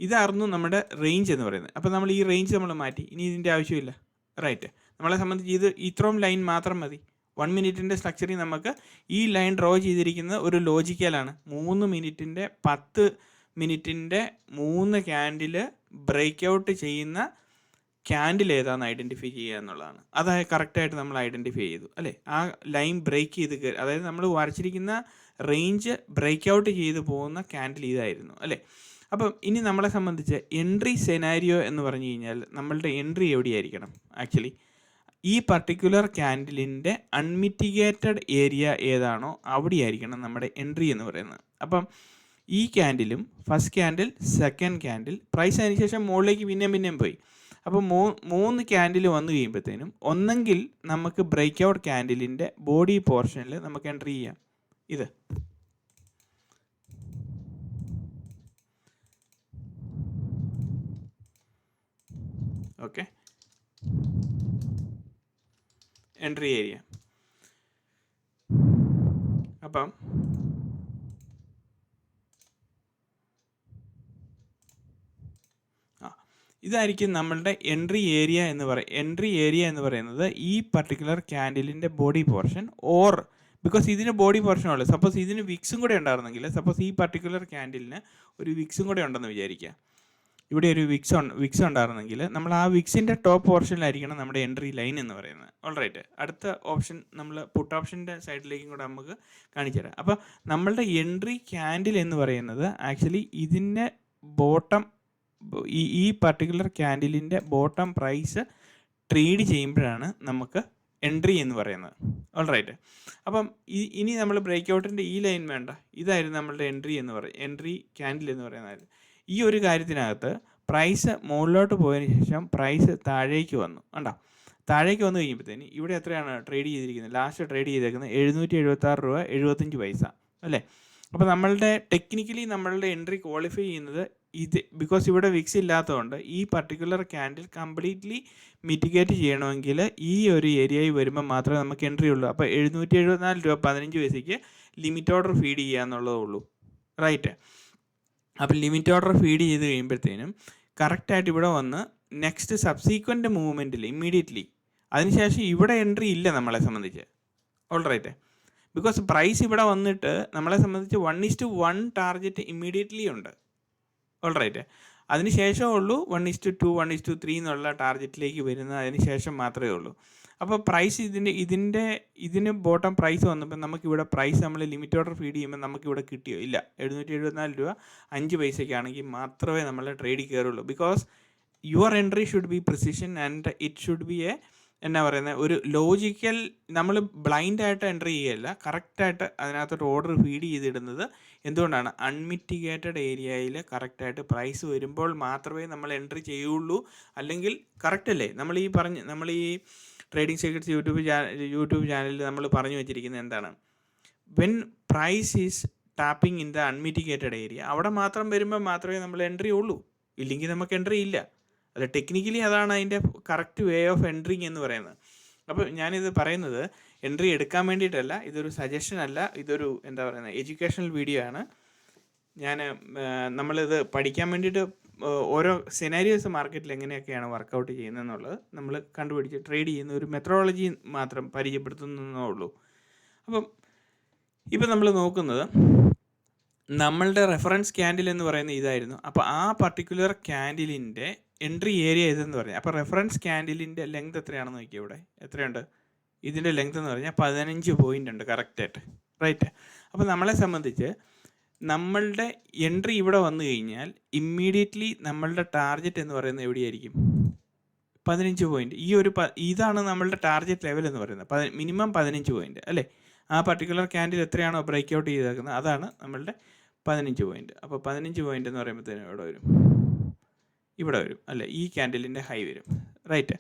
ഇതായിരുന്നു നമ്മുടെ റേഞ്ച് എന്ന് പറയുന്നത്. അപ്പോൾ നമ്മൾ ഈ റേഞ്ച് നമ്മൾ മാറ്റി, ഇനി ഇതിൻ്റെ ആവശ്യമില്ല, റൈറ്റ്. നമ്മളെ സംബന്ധിച്ച് ഇത് ഇത്രയും ലൈൻ മാത്രം മതി. 1 മിനിറ്റിൻ്റെ സ്ട്രക്ചറിൽ നമുക്ക് ഈ ലൈൻ ഡ്രോ ചെയ്തിരിക്കുന്നത് ഒരു ലോജിക്കലാണ്. 3 മിനിറ്റിൻ്റെ 10 മിനിറ്റിൻ്റെ 3 ക്യാൻഡിൽ ബ്രേക്ക് ഔട്ട് ചെയ്യുന്ന ക്യാൻഡിൽ ഏതാണെന്ന് ഐഡൻറ്റിഫൈ ചെയ്യുക എന്നുള്ളതാണ്. അതായത് കറക്റ്റായിട്ട് നമ്മൾ ഐഡൻറ്റിഫൈ ചെയ്തു, അല്ലേ? ആ ലൈൻ ബ്രേക്ക് ചെയ്ത് അതായത് നമ്മൾ വരച്ചിരിക്കുന്ന റേഞ്ച് ബ്രേക്ക് ഔട്ട് ചെയ്ത് പോകുന്ന ക്യാൻഡിൽ ഇതായിരുന്നു, അല്ലേ? അപ്പം ഇനി നമ്മളെ സംബന്ധിച്ച് എൻട്രി സെനാരിയോ എന്ന് പറഞ്ഞു കഴിഞ്ഞാൽ നമ്മളുടെ എൻട്രി എവിടെയായിരിക്കണം? ആക്ച്വലി ഈ പർട്ടിക്കുലർ ക്യാൻഡിലിൻ്റെ അൺമിറ്റിഗേറ്റഡ് ഏരിയ ഏതാണോ അവിടെയായിരിക്കണം നമ്മുടെ എൻട്രി എന്ന് പറയുന്നത്. അപ്പം ഈ ക്യാൻഡിലും first candle, second candle, price അതിന് ശേഷം മുകളിലേക്ക് പിന്നെയും പോയി. അപ്പോൾ 3 ക്യാൻഡിൽ വന്നു കഴിയുമ്പോഴത്തേനും ഒന്നെങ്കിൽ നമുക്ക് ബ്രേക്ക് ഔട്ട് ക്യാൻഡിലിൻ്റെ ബോഡി പോർഷനിൽ നമുക്ക് എൻട്രി ചെയ്യാം. ഇത് ഓക്കെ, എൻട്രി ഏരിയ. അപ്പം ഇതായിരിക്കും നമ്മളുടെ എൻട്രി ഏരിയ എന്ന് പറയുന്നത് ഈ പർട്ടിക്കുലർ ക്യാൻഡിലിൻ്റെ ബോഡി പോർഷൻ. ഓർ ബിക്കോസ് ഇതിന് ബോഡി പോർഷൻ ഉള്ളു, സപ്പോസ് ഇതിന് വിക്സും കൂടെ ഉണ്ടായിരുന്നെങ്കിൽ, സപ്പോസ് ഈ പർട്ടിക്കുലർ ക്യാൻഡിലിന് ഒരു വിക്സും കൂടെ ഉണ്ടെന്ന് വിചാരിക്കുക, ഇവിടെ ഒരു വിക്സ് ഉണ്ടായിരുന്നെങ്കിൽ നമ്മൾ ആ വിക്സിൻ്റെ ടോപ്പ് പോർഷനിലായിരിക്കണം നമ്മുടെ എൻട്രി ലൈൻ എന്ന് പറയുന്നത്. ഓൾറൈറ്റ്. അടുത്ത ഓപ്ഷൻ നമ്മൾ പുട്ട് ഓപ്ഷൻ്റെ സൈഡിലേക്കും കൂടെ നമുക്ക് കാണിച്ചു തരാം. അപ്പോൾ നമ്മളുടെ എൻട്രി ക്യാൻഡിൽ എന്ന് പറയുന്നത് ആക്ച്വലി ഇതിൻ്റെ ബോട്ടം, ഈ പർട്ടിക്കുലർ ക്യാൻഡിലിൻ്റെ ബോട്ടം പ്രൈസ് ട്രേഡ് ചെയ്യുമ്പോഴാണ് നമുക്ക് എൻട്രി എന്ന് പറയുന്നത്. ഓൾറൈറ്റ്. അപ്പം ഇനി നമ്മൾ ബ്രേക്ക് ഔട്ടിൻ്റെ ഈ ലൈൻ വേണ്ട, ഇതായിരുന്നു നമ്മളുടെ എൻട്രി ക്യാൻഡിൽ എന്ന് പറയുന്നത്. ഈ ഒരു കാര്യത്തിനകത്ത് പ്രൈസ് മുകളിലോട്ട് പോയതിന് ശേഷം പ്രൈസ് താഴേക്ക് വന്നു, കണ്ടോ? താഴേക്ക് വന്നു കഴിയുമ്പോഴത്തേന് ഇവിടെ എത്രയാണ് ട്രേഡ് ചെയ്തിരിക്കുന്നത്? ലാസ്റ്റ് ട്രേഡ് ചെയ്തേക്കുന്നത് 776 രൂപ 75 പൈസ, അല്ലേ? അപ്പോൾ ടെക്നിക്കലി നമ്മളുടെ എൻട്രി ക്വാളിഫൈ ചെയ്യുന്നത് ഇത്, ബിക്കോസ് ഇവിടെ വിക്സ് ഇല്ലാത്തതുകൊണ്ട് ഈ പർട്ടിക്കുലർ ക്യാൻഡിൽ കംപ്ലീറ്റ്ലി മിറ്റിഗേറ്റ് ചെയ്യണമെങ്കിൽ ഈ ഒരു ഏരിയയിൽ വരുമ്പോൾ മാത്രമേ നമുക്ക് എൻട്രി ഉള്ളൂ. അപ്പോൾ 774 രൂപ 15 പൈസയ്ക്ക് ലിമിറ്റ് ഓർഡർ ഫീഡ് ചെയ്യുക എന്നുള്ളതേ ഉള്ളൂ, റൈറ്റ്. അപ്പോൾ ലിമിറ്റ് ഓർഡർ ഫീഡ് ചെയ്ത് കഴിയുമ്പോഴത്തേനും കറക്റ്റായിട്ട് ഇവിടെ വന്ന് നെക്സ്റ്റ് സബ്സീക്വൻ്റ് മൂവ്മെൻറ്റിൽ ഇമ്മീഡിയറ്റ്ലി അതിനുശേഷം ഇവിടെ എൻട്രി ഇല്ല നമ്മളെ സംബന്ധിച്ച്. ഓൾറൈറ്റ്. ബിക്കോസ് പ്രൈസ് ഇവിടെ വന്നിട്ട് നമ്മളെ സംബന്ധിച്ച് 1:1 ടാർഗറ്റ് ഇമ്മീഡിയറ്റ്ലി ഉണ്ട്. ഓൾറൈറ്റ്. അതിന് ശേഷമേ ഉള്ളൂ 1:2 1:3 എന്നുള്ള ടാർഗറ്റിലേക്ക് വരുന്നത്, അതിന് ശേഷം മാത്രമേ ഉള്ളൂ. അപ്പോൾ പ്രൈസ് ഇതിന് ബോട്ടം പ്രൈസ് വന്നപ്പോൾ നമുക്കിവിടെ പ്രൈസ് നമ്മൾ ലിമിറ്റ് ഓർഡർ ഫീഡ് ചെയ്യുമ്പോൾ നമുക്കിവിടെ കിട്ടിയോ? ഇല്ല. 774 രൂപ 5 പൈസയ്ക്കാണെങ്കിൽ മാത്രമേ നമ്മൾ ട്രേഡിൽ കയറുള്ളൂ. Because your entry should be precision and it should be എന്നാ പറയുന്നത്, ഒരു ലോജിക്കൽ. നമ്മൾ ബ്ലൈൻഡായിട്ട് എൻട്രി ചെയ്യല്ല, കറക്റ്റായിട്ട് അതിനകത്തൊരു ഓർഡർ ഫീഡ് ചെയ്തിടുന്നത്. എന്തുകൊണ്ടാണ്? അൺമിറ്റിഗേറ്റഡ് ഏരിയയിൽ കറക്റ്റായിട്ട് പ്രൈസ് വരുമ്പോൾ മാത്രമേ നമ്മൾ എൻട്രി ചെയ്യുള്ളൂ. അല്ലെങ്കിൽ കറക്റ്റ് അല്ലേ? നമ്മൾ ഈ ട്രേഡിംഗ് സീക്രട്സ് യൂട്യൂബ് ചാനലിൽ നമ്മൾ പറഞ്ഞു വെച്ചിരിക്കുന്നത് എന്താണ്? When price is tapping in the unmitigated area, അവിടെ മാത്രം വരുമ്പോൾ മാത്രമേ നമ്മൾ എൻട്രി ഉള്ളൂ, ഇല്ലെങ്കിൽ നമുക്ക് എൻട്രി ഇല്ല. അത് ടെക്നിക്കലി അതാണ് അതിൻ്റെ കറക്റ്റ് വേ ഓഫ് എൻട്രിങ് എന്ന് പറയുന്നത്. അപ്പോൾ ഞാനിത് പറയുന്നത് എൻട്രി എടുക്കാൻ വേണ്ടിയിട്ടല്ല, ഇതൊരു സജഷൻ അല്ല, ഇതൊരു എന്താ പറയുന്നത് എഡ്യൂക്കേഷണൽ വീഡിയോ ആണ്. നമ്മളിത് പഠിക്കാൻ വേണ്ടിയിട്ട് ഓരോ സിനാരിയോസ് മാർക്കറ്റിൽ എങ്ങനെയൊക്കെയാണ് വർക്കൗട്ട് ചെയ്യുന്നതെന്നുള്ളത് നമ്മൾ കണ്ടുപിടിച്ച് ട്രേഡ് ചെയ്യുന്ന ഒരു മെത്തഡോളജി മാത്രം പരിചയപ്പെടുത്തുന്നേ ഉള്ളൂ. അപ്പം ഇപ്പം നമ്മൾ നോക്കുന്നത് നമ്മളുടെ റെഫറൻസ് ക്യാൻഡിൽ എന്ന് പറയുന്നത് ഇതായിരുന്നു. അപ്പോൾ ആ പർട്ടിക്കുലർ ക്യാൻഡിലിൻ്റെ എൻട്രി ഏരിയ ഇതെന്ന് പറഞ്ഞാൽ, അപ്പോൾ റെഫറൻസ് ക്യാൻഡിലിൻ്റെ ലെങ്ത് എത്രയാണെന്ന് നോക്കിയാൽ ഇവിടെ എത്രയുണ്ട്? ഇതിൻ്റെ ലെങ്ത് എന്ന് പറഞ്ഞാൽ 15 പോയിൻ്റ് ഉണ്ട് കറക്റ്റായിട്ട്, റൈറ്റ്. അപ്പോൾ നമ്മളെ സംബന്ധിച്ച് നമ്മളുടെ എൻട്രി ഇവിടെ വന്നു കഴിഞ്ഞാൽ ഇമ്മീഡിയറ്റ്ലി നമ്മളുടെ ടാർഗറ്റ് എന്ന് പറയുന്നത് എവിടെയായിരിക്കും? 15 പോയിൻ്റ്. ഇതാണ് നമ്മളുടെ ടാർഗറ്റ് ലെവൽ എന്ന് പറയുന്നത്. മിനിമം 15 പോയിൻ്റ്, അല്ലേ? ആ പർട്ടിക്കുലർ ക്യാൻഡിൽ എത്രയാണോ ബ്രേക്ക് ഔട്ട് ചെയ്തേക്കുന്നത് അതാണ് നമ്മളുടെ 15 പോയിൻറ്റ്. അപ്പോൾ 15 പോയിൻ്റ് എന്ന് പറയുമ്പോഴത്തേനും ഇവിടെ വരും അല്ലേ, ഈ ക്യാൻഡിലിൻ്റെ ഹൈ വരും, റൈറ്റ്.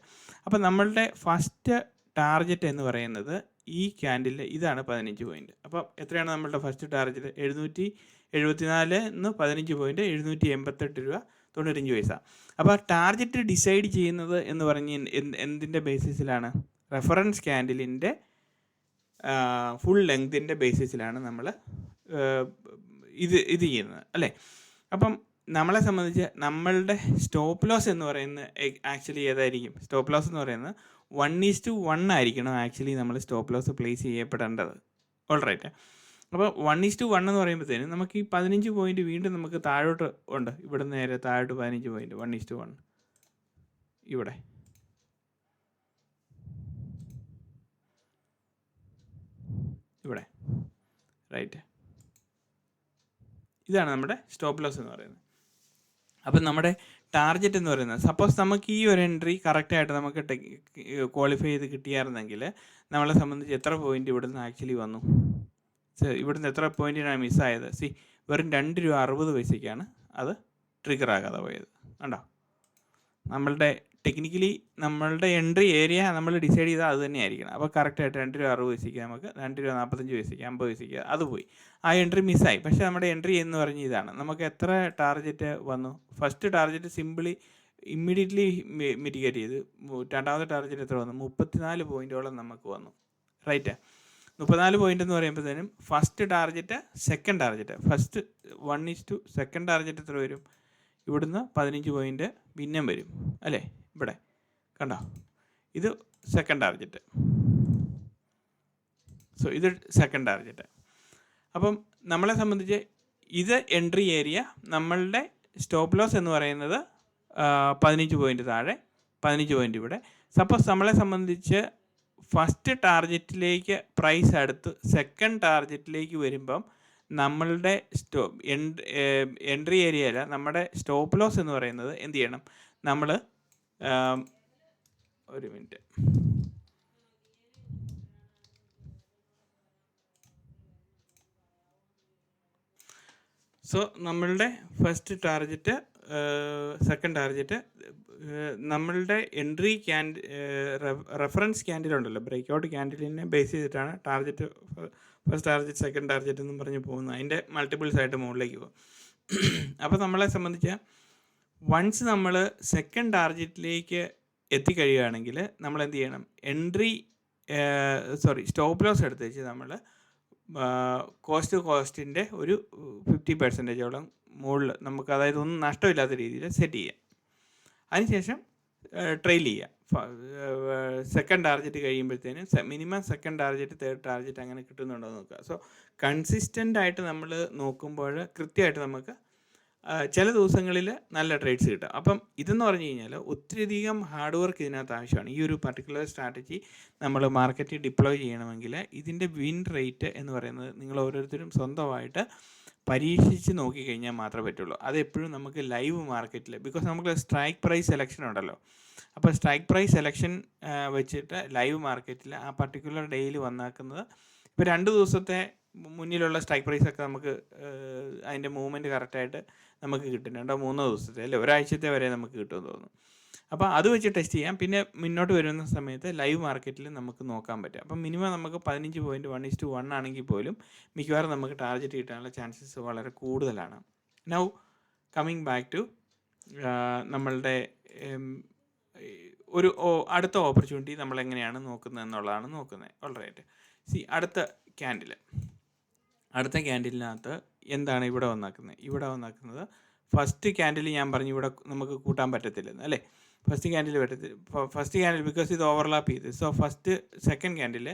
അപ്പോൾ നമ്മളുടെ ഫസ്റ്റ് ടാർഗറ്റ് എന്ന് പറയുന്നത് ഈ ക്യാൻഡിൽ ഇതാണ് 15 പോയിൻറ്റ്. അപ്പോൾ എത്രയാണ് നമ്മളുടെ ഫസ്റ്റ് ടാർഗറ്റ്? 774 15 പോയിൻറ്റ് 788 രൂപ 95 പൈസ. അപ്പോൾ ടാർഗറ്റ് ഡിസൈഡ് ചെയ്യുന്നത് എന്ന് പറഞ്ഞ് എന്തിൻ്റെ ബേസിസിലാണ്? റെഫറൻസ് ക്യാൻഡിലിൻ്റെ ഫുൾ ലെങ്തിൻ്റെ ബേസിസിലാണ് നമ്മൾ ഇത് ചെയ്യുന്നത് അല്ലേ. അപ്പം നമ്മളെ സംബന്ധിച്ച് നമ്മളുടെ സ്റ്റോപ്പ് ലോസ് എന്ന് പറയുന്നത് ആക്ച്വലി ഏതായിരിക്കും? സ്റ്റോപ്പ് ലോസ് എന്ന് പറയുന്നത് 1:1 ആയിരിക്കണം ആക്ച്വലി നമ്മൾ സ്റ്റോപ്പ് ലോസ് പ്ലേസ് ചെയ്യപ്പെടേണ്ടത്. ഓൾറൈറ്റ്. അപ്പോൾ 1:1 എന്ന് പറയുമ്പോഴത്തേനും നമുക്ക് ഈ 15 പോയിൻറ്റ് വീണ്ടും നമുക്ക് താഴോട്ട് ഉണ്ട്. ഇവിടെ നേരെ താഴോട്ട് 15 പോയിൻറ്റ് 1:1 ഇവിടെ റൈറ്റ്. ഇതാണ് നമ്മുടെ സ്റ്റോപ്പ് ലോസ് എന്ന് പറയുന്നത്. അപ്പം നമ്മുടെ ടാർഗറ്റ് എന്ന് പറയുന്നത്, സപ്പോസ് നമുക്ക് ഈ ഒരു എൻട്രി കറക്റ്റായിട്ട് നമുക്ക് ക്വാളിഫൈ ചെയ്ത് കിട്ടിയായിരുന്നെങ്കിൽ നമ്മളെ സംബന്ധിച്ച് എത്ര പോയിൻറ്റ് ഇവിടുന്ന് ആക്ച്വലി വന്നു? ഇവിടുന്ന് എത്ര പോയിൻറ്റിനാണ് മിസ്സായത്? വെറും 2 രൂപ 60 പൈസയ്ക്കാണ് അത് ട്രിഗർ ആകാതെ പോയത്. കണ്ടോ? നമ്മളുടെ ടെക്നിക്കലി നമ്മളുടെ എൻട്രി ഏരിയ നമ്മൾ ഡിസൈഡ് ചെയ്താൽ അത് തന്നെ ആയിരിക്കണം. അപ്പോൾ കറക്റ്റായിട്ട് 2 രൂപ 60 പൈസയ്ക്ക് നമുക്ക് 2 രൂപ 45 പൈസയ്ക്ക് 50 പൈസയ്ക്ക് അത് പോയി, ആ എൻട്രി മിസ്സായി. പക്ഷേ നമ്മുടെ എൻട്രി എന്ന് പറഞ്ഞ ഇതാണ്. നമുക്ക് എത്ര ടാർഗറ്റ് വന്നു? First target simply immediately mitigate ചെയ്ത്. രണ്ടാമത്തെ ടാർഗറ്റ് എത്ര വന്നു? 34 പോയിൻറ്റോളം നമുക്ക് വന്നു, റൈറ്റ്. 34 പോയിൻ്റ് എന്ന് പറയുമ്പോഴത്തേനും first target second target, first 1:2 second target എത്ര വരും? ഇവിടുന്ന് 15 പോയിൻറ്റ് പിന്നെയും വരും അല്ലേ. ഇവിടെ കണ്ടോ, ഇത് സെക്കൻഡ് ടാർഗറ്റ്. സോ ഇത് സെക്കൻഡ് ടാർഗറ്റ്. അപ്പം നമ്മളെ സംബന്ധിച്ച് ഇത് എൻട്രി ഏരിയ. നമ്മളുടെ സ്റ്റോപ്പ് ലോസ് എന്ന് പറയുന്നത് 15 പോയിൻറ്റ് താഴെ, 15 പോയിൻറ്റ് ഇവിടെ. സപ്പോസ് നമ്മളെ സംബന്ധിച്ച് ഫസ്റ്റ് ടാർഗറ്റിലേക്ക് പ്രൈസ് അടുത്ത് സെക്കൻഡ് ടാർഗറ്റിലേക്ക് വരുമ്പം നമ്മളുടെ എൻട്രി ഏരിയയില നമ്മുടെ സ്റ്റോപ്പ് ലോസ് എന്ന് പറയുന്നത് എന്ത് ചെയ്യണം? നമ്മൾ ഒരു മിനിറ്റ്, സോ നമ്മളുടെ ഫസ്റ്റ് ടാർഗറ്റ് സെക്കൻഡ് ടാർഗറ്റ് നമ്മളുടെ എൻട്രി റെഫറൻസ് ക്യാൻഡിൽ ഉണ്ടല്ലോ, ബ്രേക്ക് ഔട്ട് ക്യാൻഡിലിനെ ബേസ് ചെയ്തിട്ടാണ് target first target second target എന്നും പറഞ്ഞ് പോകുന്നത്. അതിൻ്റെ മൾട്ടിപ്പിൾസ് ആയിട്ട് മുകളിലേക്ക് പോകും. അപ്പോൾ നമ്മളെ സംബന്ധിച്ച് വൺസ് നമ്മൾ സെക്കൻഡ് ടാർഗറ്റിലേക്ക് എത്തിക്കഴിയുകയാണെങ്കിൽ നമ്മൾ എന്ത് ചെയ്യണം? സ്റ്റോപ്പ് ലോസ് എടുത്ത് വെച്ച് നമ്മൾ കോസ്റ്റിൻ്റെ ഒരു 50% മുകളിൽ നമുക്ക്, അതായത് ഒന്നും നഷ്ടമില്ലാത്ത രീതിയിൽ സെറ്റ് ചെയ്യാം. അതിനുശേഷം ട്രെയിൽ ചെയ്യാം. സെക്കൻഡ് ടാർഗറ്റ് കഴിയുമ്പോഴത്തേനും minimum second target third target അങ്ങനെ കിട്ടുന്നുണ്ടോ എന്ന് നോക്കുക. സോ കൺസിസ്റ്റൻ്റ് ആയിട്ട് നമ്മൾ നോക്കുമ്പോൾ കൃത്യമായിട്ട് നമുക്ക് ചില ദിവസങ്ങളിൽ നല്ല ട്രേഡ്സ് കിട്ടും. അപ്പം ഇതെന്ന് പറഞ്ഞു കഴിഞ്ഞാൽ ഒത്തിരിയധികം ഹാർഡ് വർക്ക് ഇതിനകത്ത് ആവശ്യമാണ്. ഈ ഒരു പർട്ടിക്കുലർ സ്ട്രാറ്റജി നമ്മൾ മാർക്കറ്റിൽ ഡിപ്ലോയ് ചെയ്യണമെങ്കിൽ ഇതിൻ്റെ വിൻ റേറ്റ് എന്ന് പറയുന്നത് നിങ്ങൾ ഓരോരുത്തരും സ്വന്തമായിട്ട് പരീക്ഷിച്ച് നോക്കിക്കഴിഞ്ഞാൽ മാത്രമേ പറ്റുള്ളൂ. അതെപ്പോഴും നമുക്ക് ലൈവ് മാർക്കറ്റിൽ, ബിക്കോസ് നമുക്ക് സ്ട്രൈക്ക് പ്രൈസ് സെലക്ഷൻ ഉണ്ടല്ലോ. അപ്പോൾ സ്ട്രൈക്ക് പ്രൈസ് സെലക്ഷൻ വെച്ചിട്ട് ലൈവ് മാർക്കറ്റിൽ ആ പർട്ടിക്കുലർ ഡേയിൽ വന്നാക്കുന്നത്, ഇപ്പോൾ 2 ദിവസത്തെ മുന്നിലുള്ള സ്ട്രൈക്ക് പ്രൈസൊക്കെ നമുക്ക് അതിൻ്റെ മൂവ്മെൻറ്റ് കറക്റ്റായിട്ട് നമുക്ക് കിട്ടും. 2-3 ദിവസത്തെ അല്ലേ, ഒരാഴ്ചത്തെ വരെ നമുക്ക് കിട്ടുമെന്ന് തോന്നുന്നു. അപ്പോൾ അത് വെച്ച് ടെസ്റ്റ് ചെയ്യാം. പിന്നെ മുന്നോട്ട് വരുന്ന സമയത്ത് ലൈവ് മാർക്കറ്റിൽ നമുക്ക് നോക്കാൻ പറ്റും. അപ്പം മിനിമം നമുക്ക് 15 പോയിൻറ്റ് 1:1 ആണെങ്കിൽ പോലും മിക്കവാറും നമുക്ക് ടാർഗറ്റ് കിട്ടാനുള്ള ചാൻസസ് വളരെ കൂടുതലാണ്. നൗ കമ്മിങ് ബാക്ക് ടു നമ്മളുടെ ഒരു അടുത്ത ഓപ്പർച്യൂണിറ്റി നമ്മൾ എങ്ങനെയാണ് നോക്കുന്നത് എന്നുള്ളതാണ് നോക്കുന്നത്. ഓൾറൈറ്റ്. അടുത്ത ക്യാൻഡിലിനകത്ത് എന്താണ് ഇവിടെ വന്നാക്കുന്നത്? ഫസ്റ്റ് ക്യാൻഡിൽ ഞാൻ പറഞ്ഞു ഇവിടെ നമുക്ക് കൂട്ടാൻ പറ്റത്തില്ലെന്ന് അല്ലേ. ഫസ്റ്റ് ക്യാൻഡിൽ ബിക്കോസ് ഇത് ഓവർലാപ്പ് ചെയ്ത്. So first second candle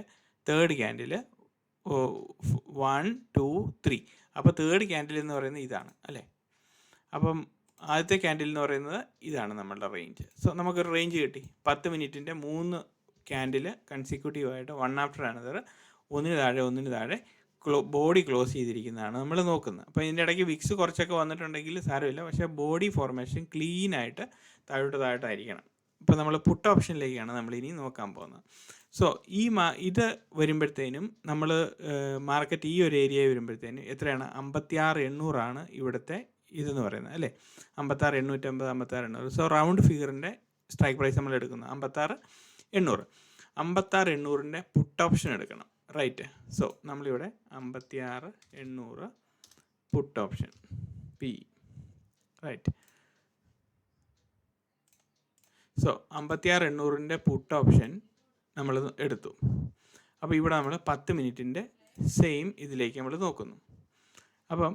third candle 1 2 3. അപ്പോൾ തേർഡ് ക്യാൻഡിൽ എന്ന് പറയുന്നത് ഇതാണ് അല്ലേ. അപ്പം ആദ്യത്തെ ക്യാൻഡിൽ എന്ന് പറയുന്നത് ഇതാണ് നമ്മളുടെ റേഞ്ച്. സോ നമുക്കൊരു റേഞ്ച് കിട്ടി. 10 മിനിറ്റിൻ്റെ 3 ക്യാൻഡിൽ കൺസിക്യൂട്ടീവായിട്ട് വൺ ആഫ്റ്റർ അനദർ ഒന്നിന് താഴെ ബോഡി ക്ലോസ് ചെയ്തിരിക്കുന്നതാണ് നമ്മൾ നോക്കുന്നത്. അപ്പോൾ ഇതിൻ്റെ ഇടയ്ക്ക് വിക്സ് കുറച്ചൊക്കെ വന്നിട്ടുണ്ടെങ്കിൽ സാരമില്ല, പക്ഷേ ബോഡി ഫോർമേഷൻ ക്ലീനായിട്ട് താഴോട്ടായിരിക്കണം. ഇപ്പോൾ നമ്മൾ പുട്ട് ഓപ്ഷനിലേക്കാണ് നമ്മൾ ഇനി നോക്കാൻ പോകുന്നത്. സോ ഇത് വരുമ്പോഴത്തേനും നമ്മൾ മാർക്കറ്റ് ഈ ഒരു ഏരിയ വരുമ്പോഴത്തേനും എത്രയാണ് 56,800 ഇവിടുത്തെ ഇതെന്ന് പറയുന്നത് അല്ലേ. 56,850, 56,800. സോ റൗണ്ട് ഫിഗറിൻ്റെ സ്ട്രൈക്ക് പ്രൈസ് നമ്മൾ എടുക്കുന്നത് 56,800. 56,800 പുട്ട് ഓപ്ഷൻ എടുക്കണം, റൈറ്റ്. സോ നമ്മളിവിടെ 56,800 put option P, right. So 56,800 put option നമ്മൾ എടുത്തു. അപ്പോൾ ഇവിടെ നമ്മൾ 10 മിനിറ്റിൻ്റെ സെയിം ഇതിലേക്ക് നമ്മൾ നോക്കുന്നു. അപ്പം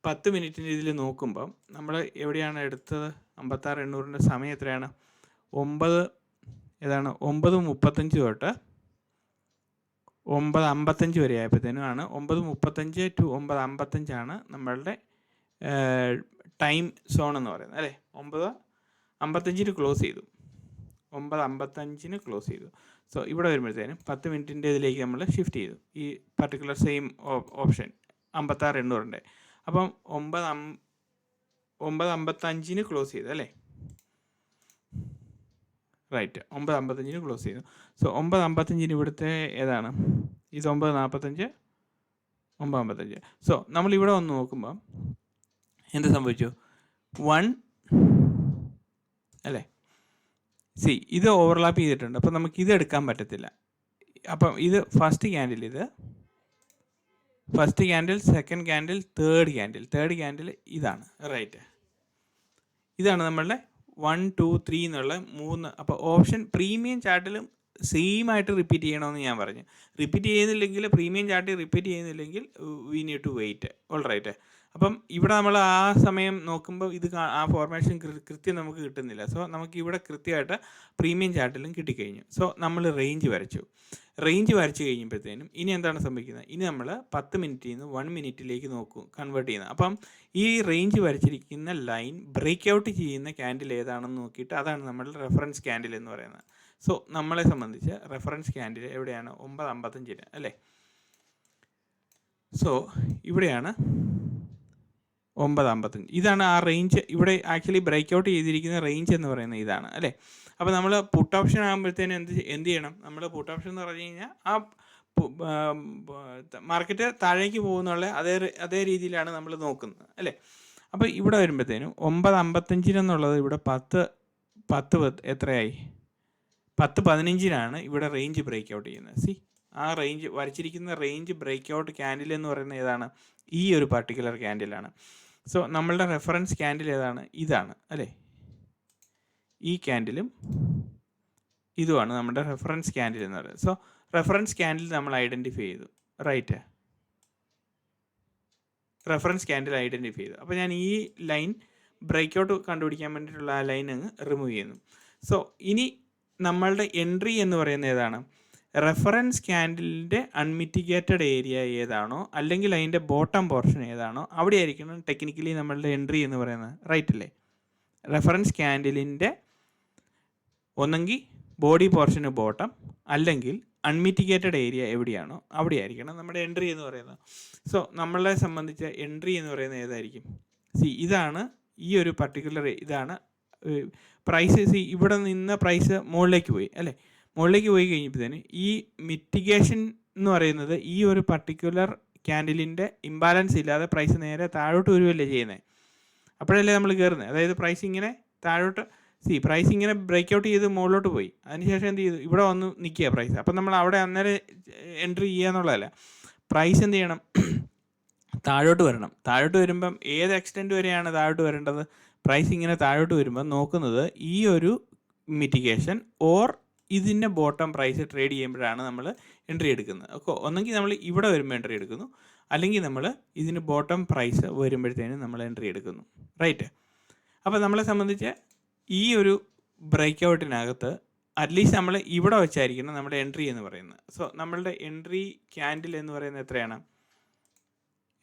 10 മിനിറ്റിൻ്റെ ഇതിൽ നോക്കുമ്പം നമ്മൾ എവിടെയാണ് എടുത്തത്? 56,800 സമയം എത്രയാണ്? 9:35 തൊട്ട് 9:55 വരെ ആയപ്പോഴത്തേനും ആണ്. 9:35 to 9:55 നമ്മളുടെ ടൈം സോൺ എന്ന് പറയുന്നത് അല്ലേ. 9:55 ക്ലോസ് ചെയ്തു, 9:55 ക്ലോസ് ചെയ്തു. സോ ഇവിടെ വരുമ്പോഴത്തേനും 10 മിനിറ്റിൻ്റെ ഇതിലേക്ക് നമ്മൾ ഷിഫ്റ്റ് ചെയ്തു ഈ പർട്ടിക്കുലർ സെയിം ഓപ്ഷൻ 56,800. അപ്പം 9:55 ക്ലോസ് ചെയ്തു അല്ലേ, റൈറ്റ്. 9:55 ക്ലോസ് ചെയ്തു. സോ 9:55 ഇവിടുത്തെ ഏതാണ്? ഇത് 9:45, 9:55. സോ നമ്മളിവിടെ വന്ന് നോക്കുമ്പോൾ എന്ത് സംഭവിച്ചു? 1 അല്ലേ. ഇത് ഓവർലാപ്പ് ചെയ്തിട്ടുണ്ട്. അപ്പം നമുക്ക് ഇത് എടുക്കാൻ പറ്റത്തില്ല. അപ്പം ഇത് first candle, second candle, third candle ഇതാണ്, റൈറ്റ്. ഇതാണ് നമ്മളുടെ 1, 2, 3 എന്നുള്ള 3. അപ്പോൾ ഓപ്ഷൻ പ്രീമിയം ചാർട്ടിലും സെയിം ആയിട്ട് റിപ്പീറ്റ് ചെയ്യണമെന്ന് ഞാൻ പറഞ്ഞു. പ്രീമിയം ചാർട്ടിൽ റിപ്പീറ്റ് ചെയ്യുന്നില്ലെങ്കിൽ we need to wait, all right. അപ്പം ഇവിടെ നമ്മൾ ആ സമയം നോക്കുമ്പോൾ ആ ഫോർമേഷൻ കൃത്യം നമുക്ക് കിട്ടുന്നില്ല. സോ നമുക്ക് ഇവിടെ കൃത്യമായിട്ട് പ്രീമിയം ചാർട്ടിലും കിട്ടിക്കഴിഞ്ഞു. സോ നമ്മൾ റേഞ്ച് വരച്ചു കഴിഞ്ഞപ്പോഴത്തേനും ഇനി എന്താണ് സംഭവിക്കുന്നത്? ഇനി നമ്മൾ 10 മിനിറ്റിൽ നിന്ന് 1 മിനിറ്റിലേക്ക് കൺവേർട്ട് ചെയ്യുന്നത്. അപ്പം ഈ റേഞ്ച് വരച്ചിരിക്കുന്ന ലൈൻ ബ്രേക്ക് ഔട്ട് ചെയ്യുന്ന ക്യാൻഡിൽ ഏതാണെന്ന് നോക്കിയിട്ട് അതാണ് നമ്മളുടെ റെഫറൻസ് ക്യാൻഡിൽ എന്ന് പറയുന്നത്. സോ നമ്മളെ സംബന്ധിച്ച് റെഫറൻസ് ക്യാൻഡിൽ എവിടെയാണ്? 9:55 അല്ലേ. സോ ഇവിടെയാണ് 9:55. ഇതാണ് ആ റേഞ്ച്. ഇവിടെ ആക്ച്വലി ബ്രേക്ക് ഔട്ട് ചെയ്തിരിക്കുന്ന റേഞ്ച് എന്ന് പറയുന്നത് ഇതാണ് അല്ലേ. അപ്പോൾ നമ്മൾ പുട്ട് ഓപ്ഷൻ ആകുമ്പോഴത്തേനും എന്ത് ചെയ്യണം? നമ്മൾ പുട്ട് ഓപ്ഷൻ എന്ന് പറഞ്ഞു കഴിഞ്ഞാൽ ആ മാർക്കറ്റ് താഴേക്ക് പോകുന്നുള്ള അതേ രീതിയിലാണ് നമ്മൾ നോക്കുന്നത് അല്ലേ. അപ്പോൾ ഇവിടെ വരുമ്പോഴത്തേനും 9:55 എന്നുള്ളത് ഇവിടെ 10 എത്രയായി? 10:15 ഇവിടെ റേഞ്ച് ബ്രേക്ക് ഔട്ട് ചെയ്യുന്നത്. ആ റേഞ്ച് വരച്ചിരിക്കുന്ന റേഞ്ച് ബ്രേക്ക് ഔട്ട് ക്യാൻഡിൽ എന്ന് പറയുന്നത് ഏതാണ്? ഈ ഒരു പർട്ടിക്കുലർ ക്യാൻഡിലാണ്. സോ നമ്മളുടെ റെഫറൻസ് ക്യാൻഡിൽ ഏതാണ്? ഇതാണ് അല്ലേ. ഈ ക്യാൻഡിലും ഇതുമാണ് നമ്മുടെ റെഫറൻസ് ക്യാൻഡിൽ എന്ന് പറയുന്നത്. സോ റെഫറൻസ് ക്യാൻഡിൽ നമ്മൾ ഐഡൻറ്റിഫൈ ചെയ്തു, റൈറ്റ്. റെഫറൻസ് ക്യാൻഡിൽ ഐഡൻറ്റിഫൈ ചെയ്തു. അപ്പോൾ ഞാൻ ഈ ലൈൻ ബ്രേക്ക് ഔട്ട് കണ്ടുപിടിക്കാൻ വേണ്ടിയിട്ടുള്ള ആ ലൈൻ അങ്ങ് റിമൂവ് ചെയ്യുന്നു. സോ ഇനി നമ്മളുടെ എൻട്രി എന്ന് പറയുന്നത് ഏതാണ്? റെഫറൻസ് ക്യാൻഡിലിൻ്റെ അൺമിറ്റിഗേറ്റഡ് ഏരിയ ഏതാണോ അല്ലെങ്കിൽ അതിൻ്റെ ബോട്ടം പോർഷൻ ഏതാണോ അവിടെ ആയിരിക്കണം ടെക്നിക്കലി നമ്മളുടെ എൻട്രി എന്ന് പറയുന്നത്, റൈറ്റ് അല്ലേ. റെഫറൻസ് ക്യാൻഡിലിൻ്റെ ഒന്നെങ്കിൽ ബോഡി പോർഷന് ബോട്ടം അല്ലെങ്കിൽ അൺമിറ്റിഗേറ്റഡ് ഏരിയ എവിടെയാണോ അവിടെ ആയിരിക്കണം നമ്മുടെ എൻട്രി എന്ന് പറയുന്നത്. സോ നമ്മളെ സംബന്ധിച്ച് എൻട്രി എന്ന് പറയുന്നത് ഏതായിരിക്കും? ഇതാണ് ഈ ഒരു പർട്ടിക്കുലർ ഇതാണ് പ്രൈസ്. ഇവിടെ നിന്ന് പ്രൈസ് മുകളിലേക്ക് പോയി അല്ലേ. മുകളിലേക്ക് പോയി കഴിഞ്ഞപ്പോഴത്തേന് ഈ മിറ്റിഗേഷൻ എന്ന് പറയുന്നത് ഈ ഒരു പർട്ടിക്കുലർ ക്യാൻഡിലിൻ്റെ ഇംബാലൻസ് ഇല്ലാതെ പ്രൈസ് നേരെ താഴോട്ട് വരുമല്ലേ ചെയ്യുന്നത്. അപ്പോഴല്ലേ നമ്മൾ കയറുന്നത്. അതായത് പ്രൈസ് ഇങ്ങനെ താഴോട്ട് പ്രൈസ് ഇങ്ങനെ ബ്രേക്ക് ഔട്ട് ചെയ്ത് മുകളിലോട്ട് പോയി. അതിനുശേഷം എന്ത് ചെയ്തു? ഇവിടെ വന്ന് നിൽക്കുക പ്രൈസ്. അപ്പം നമ്മൾ അവിടെ അന്നേരം എൻട്രി ചെയ്യുക എന്നുള്ളതല്ല. പ്രൈസ് എന്ത് ചെയ്യണം? താഴോട്ട് വരണം. താഴോട്ട് വരുമ്പം ഏത് എക്സ്റ്റെൻറ്റ് വരെയാണ് താഴോട്ട് വരേണ്ടത്? പ്രൈസ് ഇങ്ങനെ താഴോട്ട് വരുമ്പം നോക്കുന്നത് ഈ ഒരു മിറ്റിഗേഷൻ ഓർ ഇതിൻ്റെ ബോട്ടം പ്രൈസ് ട്രേഡ് ചെയ്യുമ്പോഴാണ് നമ്മൾ എൻട്രി എടുക്കുന്നത്. ഓക്കെ, ഒന്നെങ്കിൽ നമ്മൾ ഇവിടെ വരുമ്പോൾ എൻട്രി എടുക്കുന്നു, അല്ലെങ്കിൽ നമ്മൾ ഇതിന് ബോട്ടം പ്രൈസ് വരുമ്പോഴത്തേനും നമ്മൾ എൻട്രി എടുക്കുന്നു, റൈറ്റ്. അപ്പോൾ നമ്മളെ സംബന്ധിച്ച് ഈ ഒരു ബ്രേക്ക് ഔട്ടിനകത്ത് അറ്റ്ലീസ്റ്റ് നമ്മൾ ഇവിടെ വെച്ചായിരിക്കണം നമ്മുടെ എൻട്രി എന്ന് പറയുന്നത്. സോ നമ്മളുടെ എൻട്രി ക്യാൻഡിൽ എന്ന് പറയുന്നത് എത്രയാണ്?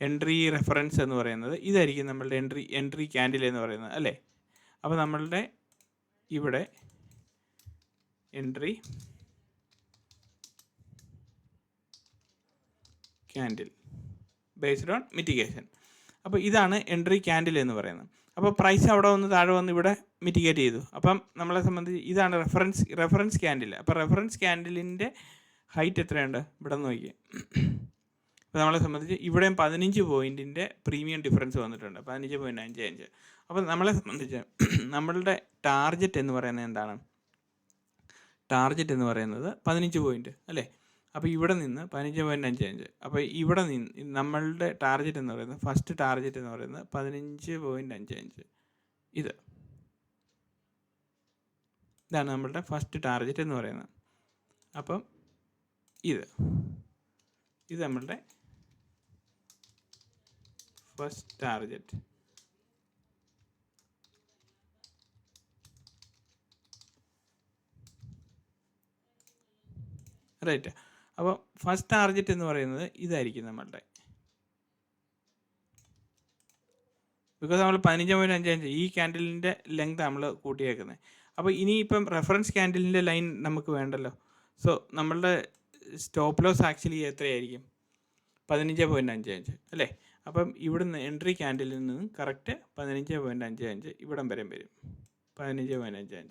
എൻട്രി റെഫറൻസ് എന്ന് പറയുന്നത് ഇതായിരിക്കും നമ്മളുടെ എൻട്രി ക്യാൻഡിൽ എന്ന് പറയുന്നത് അല്ലേ. അപ്പോൾ നമ്മളുടെ ഇവിടെ entry candle based on mitigation. അപ്പോൾ ഇതാണ് എൻട്രി ക്യാൻഡിൽ എന്ന് പറയുന്നത്. അപ്പോൾ പ്രൈസ് അവിടെ വന്ന് താഴെ വന്ന് ഇവിടെ മിറ്റിഗേറ്റ് ചെയ്തു. അപ്പം നമ്മളെ സംബന്ധിച്ച് ഇതാണ് റെഫറൻസ് ക്യാൻഡിൽ. അപ്പോൾ റെഫറൻസ് ക്യാൻഡിലിൻ്റെ ഹൈറ്റ് എത്രയുണ്ട് ഇവിടെ നിന്ന് നോക്കിയേ. അപ്പോൾ നമ്മളെ സംബന്ധിച്ച് ഇവിടെയും 15 പോയിൻറ്റിൻ്റെ പ്രീമിയം ഡിഫറൻസ് വന്നിട്ടുണ്ട്, 15.55. അപ്പോൾ നമ്മളെ സംബന്ധിച്ച് നമ്മളുടെ ടാർഗറ്റ് എന്ന് പറയുന്നത് എന്താണ്? ടാർഗറ്റ് എന്ന് പറയുന്നത് 15 പോയിൻറ്റ് അല്ലേ? അപ്പോൾ ഇവിടെ നിന്ന് 15.55. അപ്പോൾ ഇവിടെ നിന്ന് നമ്മളുടെ ടാർഗറ്റ് എന്ന് പറയുന്നത്, ഫസ്റ്റ് ടാർഗറ്റ് എന്ന് പറയുന്നത് 15.55. ഇതാണ് നമ്മളുടെ ഫസ്റ്റ് ടാർഗറ്റ് എന്ന് പറയുന്നത്. അപ്പം ഇത് നമ്മളുടെ ഫസ്റ്റ് ടാർഗറ്റ്. റൈറ്റ്. അപ്പോൾ ഫസ്റ്റ് ടാർഗറ്റ് എന്ന് പറയുന്നത് ഇതായിരിക്കും നമ്മളുടെ. ബിക്കോസ് നമ്മൾ 15.55 ഈ ക്യാൻഡിലിൻ്റെ ലെങ്ത് നമ്മൾ കൂട്ടിയേക്കുന്നത്. അപ്പോൾ ഇനിയിപ്പം റെഫറൻസ് ക്യാൻഡിലിൻ്റെ ലൈൻ നമുക്ക് വേണ്ടല്ലോ. സോ നമ്മളുടെ സ്റ്റോപ്പ് ലോസ് ആക്ച്വലി എത്രയായിരിക്കും? 15.55 അല്ലേ? അപ്പം ഇവിടുന്ന് എൻട്രി ക്യാൻഡിലിൽ നിന്ന് കറക്റ്റ് 15.55 ഇവിടം വരെ വരും, 15.55.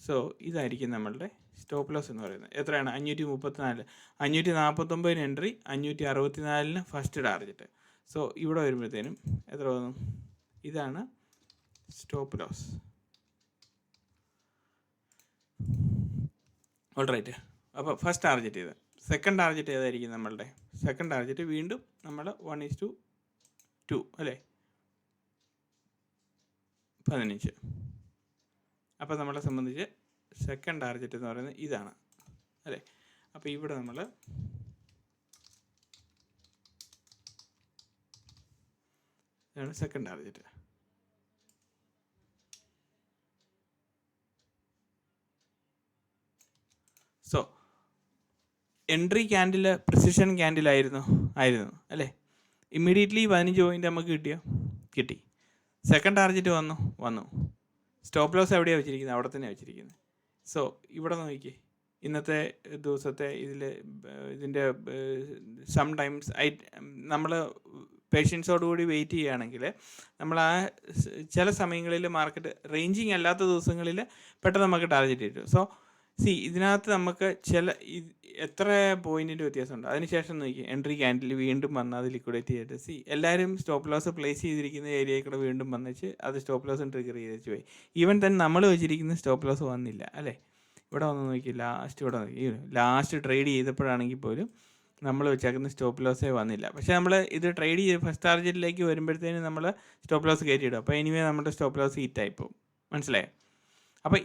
സോ ഇതായിരിക്കും നമ്മളുടെ സ്റ്റോപ്പ് ലോസ് എന്ന് പറയുന്നത്. എത്രയാണ്? 534. 549 എൻട്രി, 564 ഫസ്റ്റ് ടാർഗറ്റ്. സോ ഇവിടെ വരുമ്പോഴത്തേനും എത്ര വന്നു? ഇതാണ് സ്റ്റോപ്പ് ലോസ്. ഓൾറൈറ്റ്. അപ്പോൾ ഫസ്റ്റ് ടാർഗറ്റ് ഇത്. സെക്കൻഡ് ടാർഗറ്റ് ഏതായിരിക്കും നമ്മളുടെ? സെക്കൻഡ് ടാർഗറ്റ് വീണ്ടും നമ്മൾ 1:2 അല്ലേ? 15. അപ്പോൾ നമ്മളെ സംബന്ധിച്ച് സെക്കൻഡ് ടാർഗറ്റ് എന്ന് പറയുന്നത് ഇതാണ് അല്ലേ? അപ്പോൾ ഇവിടെ നമ്മൾ ഇതാണ് second target. So entry candle precision ക്യാൻഡിലായിരുന്നു അല്ലേ? ഇമ്മീഡിയറ്റ്ലി 15 പോയിൻ്റ് നമുക്ക് കിട്ടി. സെക്കൻഡ് ടാർഗറ്റ് വന്നു. സ്റ്റോപ്പ് ലോസ് എവിടെയാണ് വെച്ചിരിക്കുന്നത്? അവിടെ തന്നെ വെച്ചിരിക്കുന്നത്. സോ ഇവിടെ നോക്കിയേ, ഇന്നത്തെ ദിവസത്തെ ഇതിൻ്റെ സംടൈംസ് നമ്മൾ പേഷ്യൻസോടുകൂടി വെയിറ്റ് ചെയ്യുകയാണെങ്കിൽ നമ്മൾ ചില സമയങ്ങളിൽ മാർക്കറ്റ് റേഞ്ചിങ് അല്ലാത്ത ദിവസങ്ങളിൽ പെട്ടെന്ന് നമുക്ക് ടാർഗറ്റ് കിട്ടും. സോ ഇതിനകത്ത് നമുക്ക് എത്ര പോയിൻറ്റിൻ്റെ വ്യത്യാസമുണ്ട്. അതിനുശേഷം നോക്കി എൻട്രി ക്യാൻഡിൽ വീണ്ടും വന്ന് അത് ലിക്വിഡേറ്റ് ചെയ്തിട്ട് എല്ലാവരും സ്റ്റോപ്പ് ലോസ് പ്ലേസ് ചെയ്തിരിക്കുന്ന ഏരിയയിൽ കൂടെ വീണ്ടും വന്നിച്ച് അത് സ്റ്റോപ്പ് ലോസും ട്രിഗർ ചെയ്ത് പോയി. ഈവൻ തന്നെ നമ്മൾ വെച്ചിരിക്കുന്ന സ്റ്റോപ്പ് ലോസ് വന്നില്ല അല്ലേ? ഇവിടെ വന്ന് നോക്കി ലാസ്റ്റ് ട്രേഡ് ചെയ്തപ്പോഴാണെങ്കിൽ പോലും നമ്മൾ വെച്ചേക്കുന്ന സ്റ്റോപ്പ് ലോസേ വന്നില്ല. പക്ഷേ നമ്മൾ ഇത് ട്രേഡ് ചെയ്ത് ഫസ്റ്റ് ടാർഗറ്റിലേക്ക് വരുമ്പോഴത്തേനും നമ്മൾ സ്റ്റോപ്പ് ലോസ് കയറ്റിയിടും. അപ്പോൾ എനിവേ നമ്മുടെ സ്റ്റോപ്പ് ലോസ് ഹിറ്റായി പോകും. മനസ്സിലായോ? അപ്പോൾ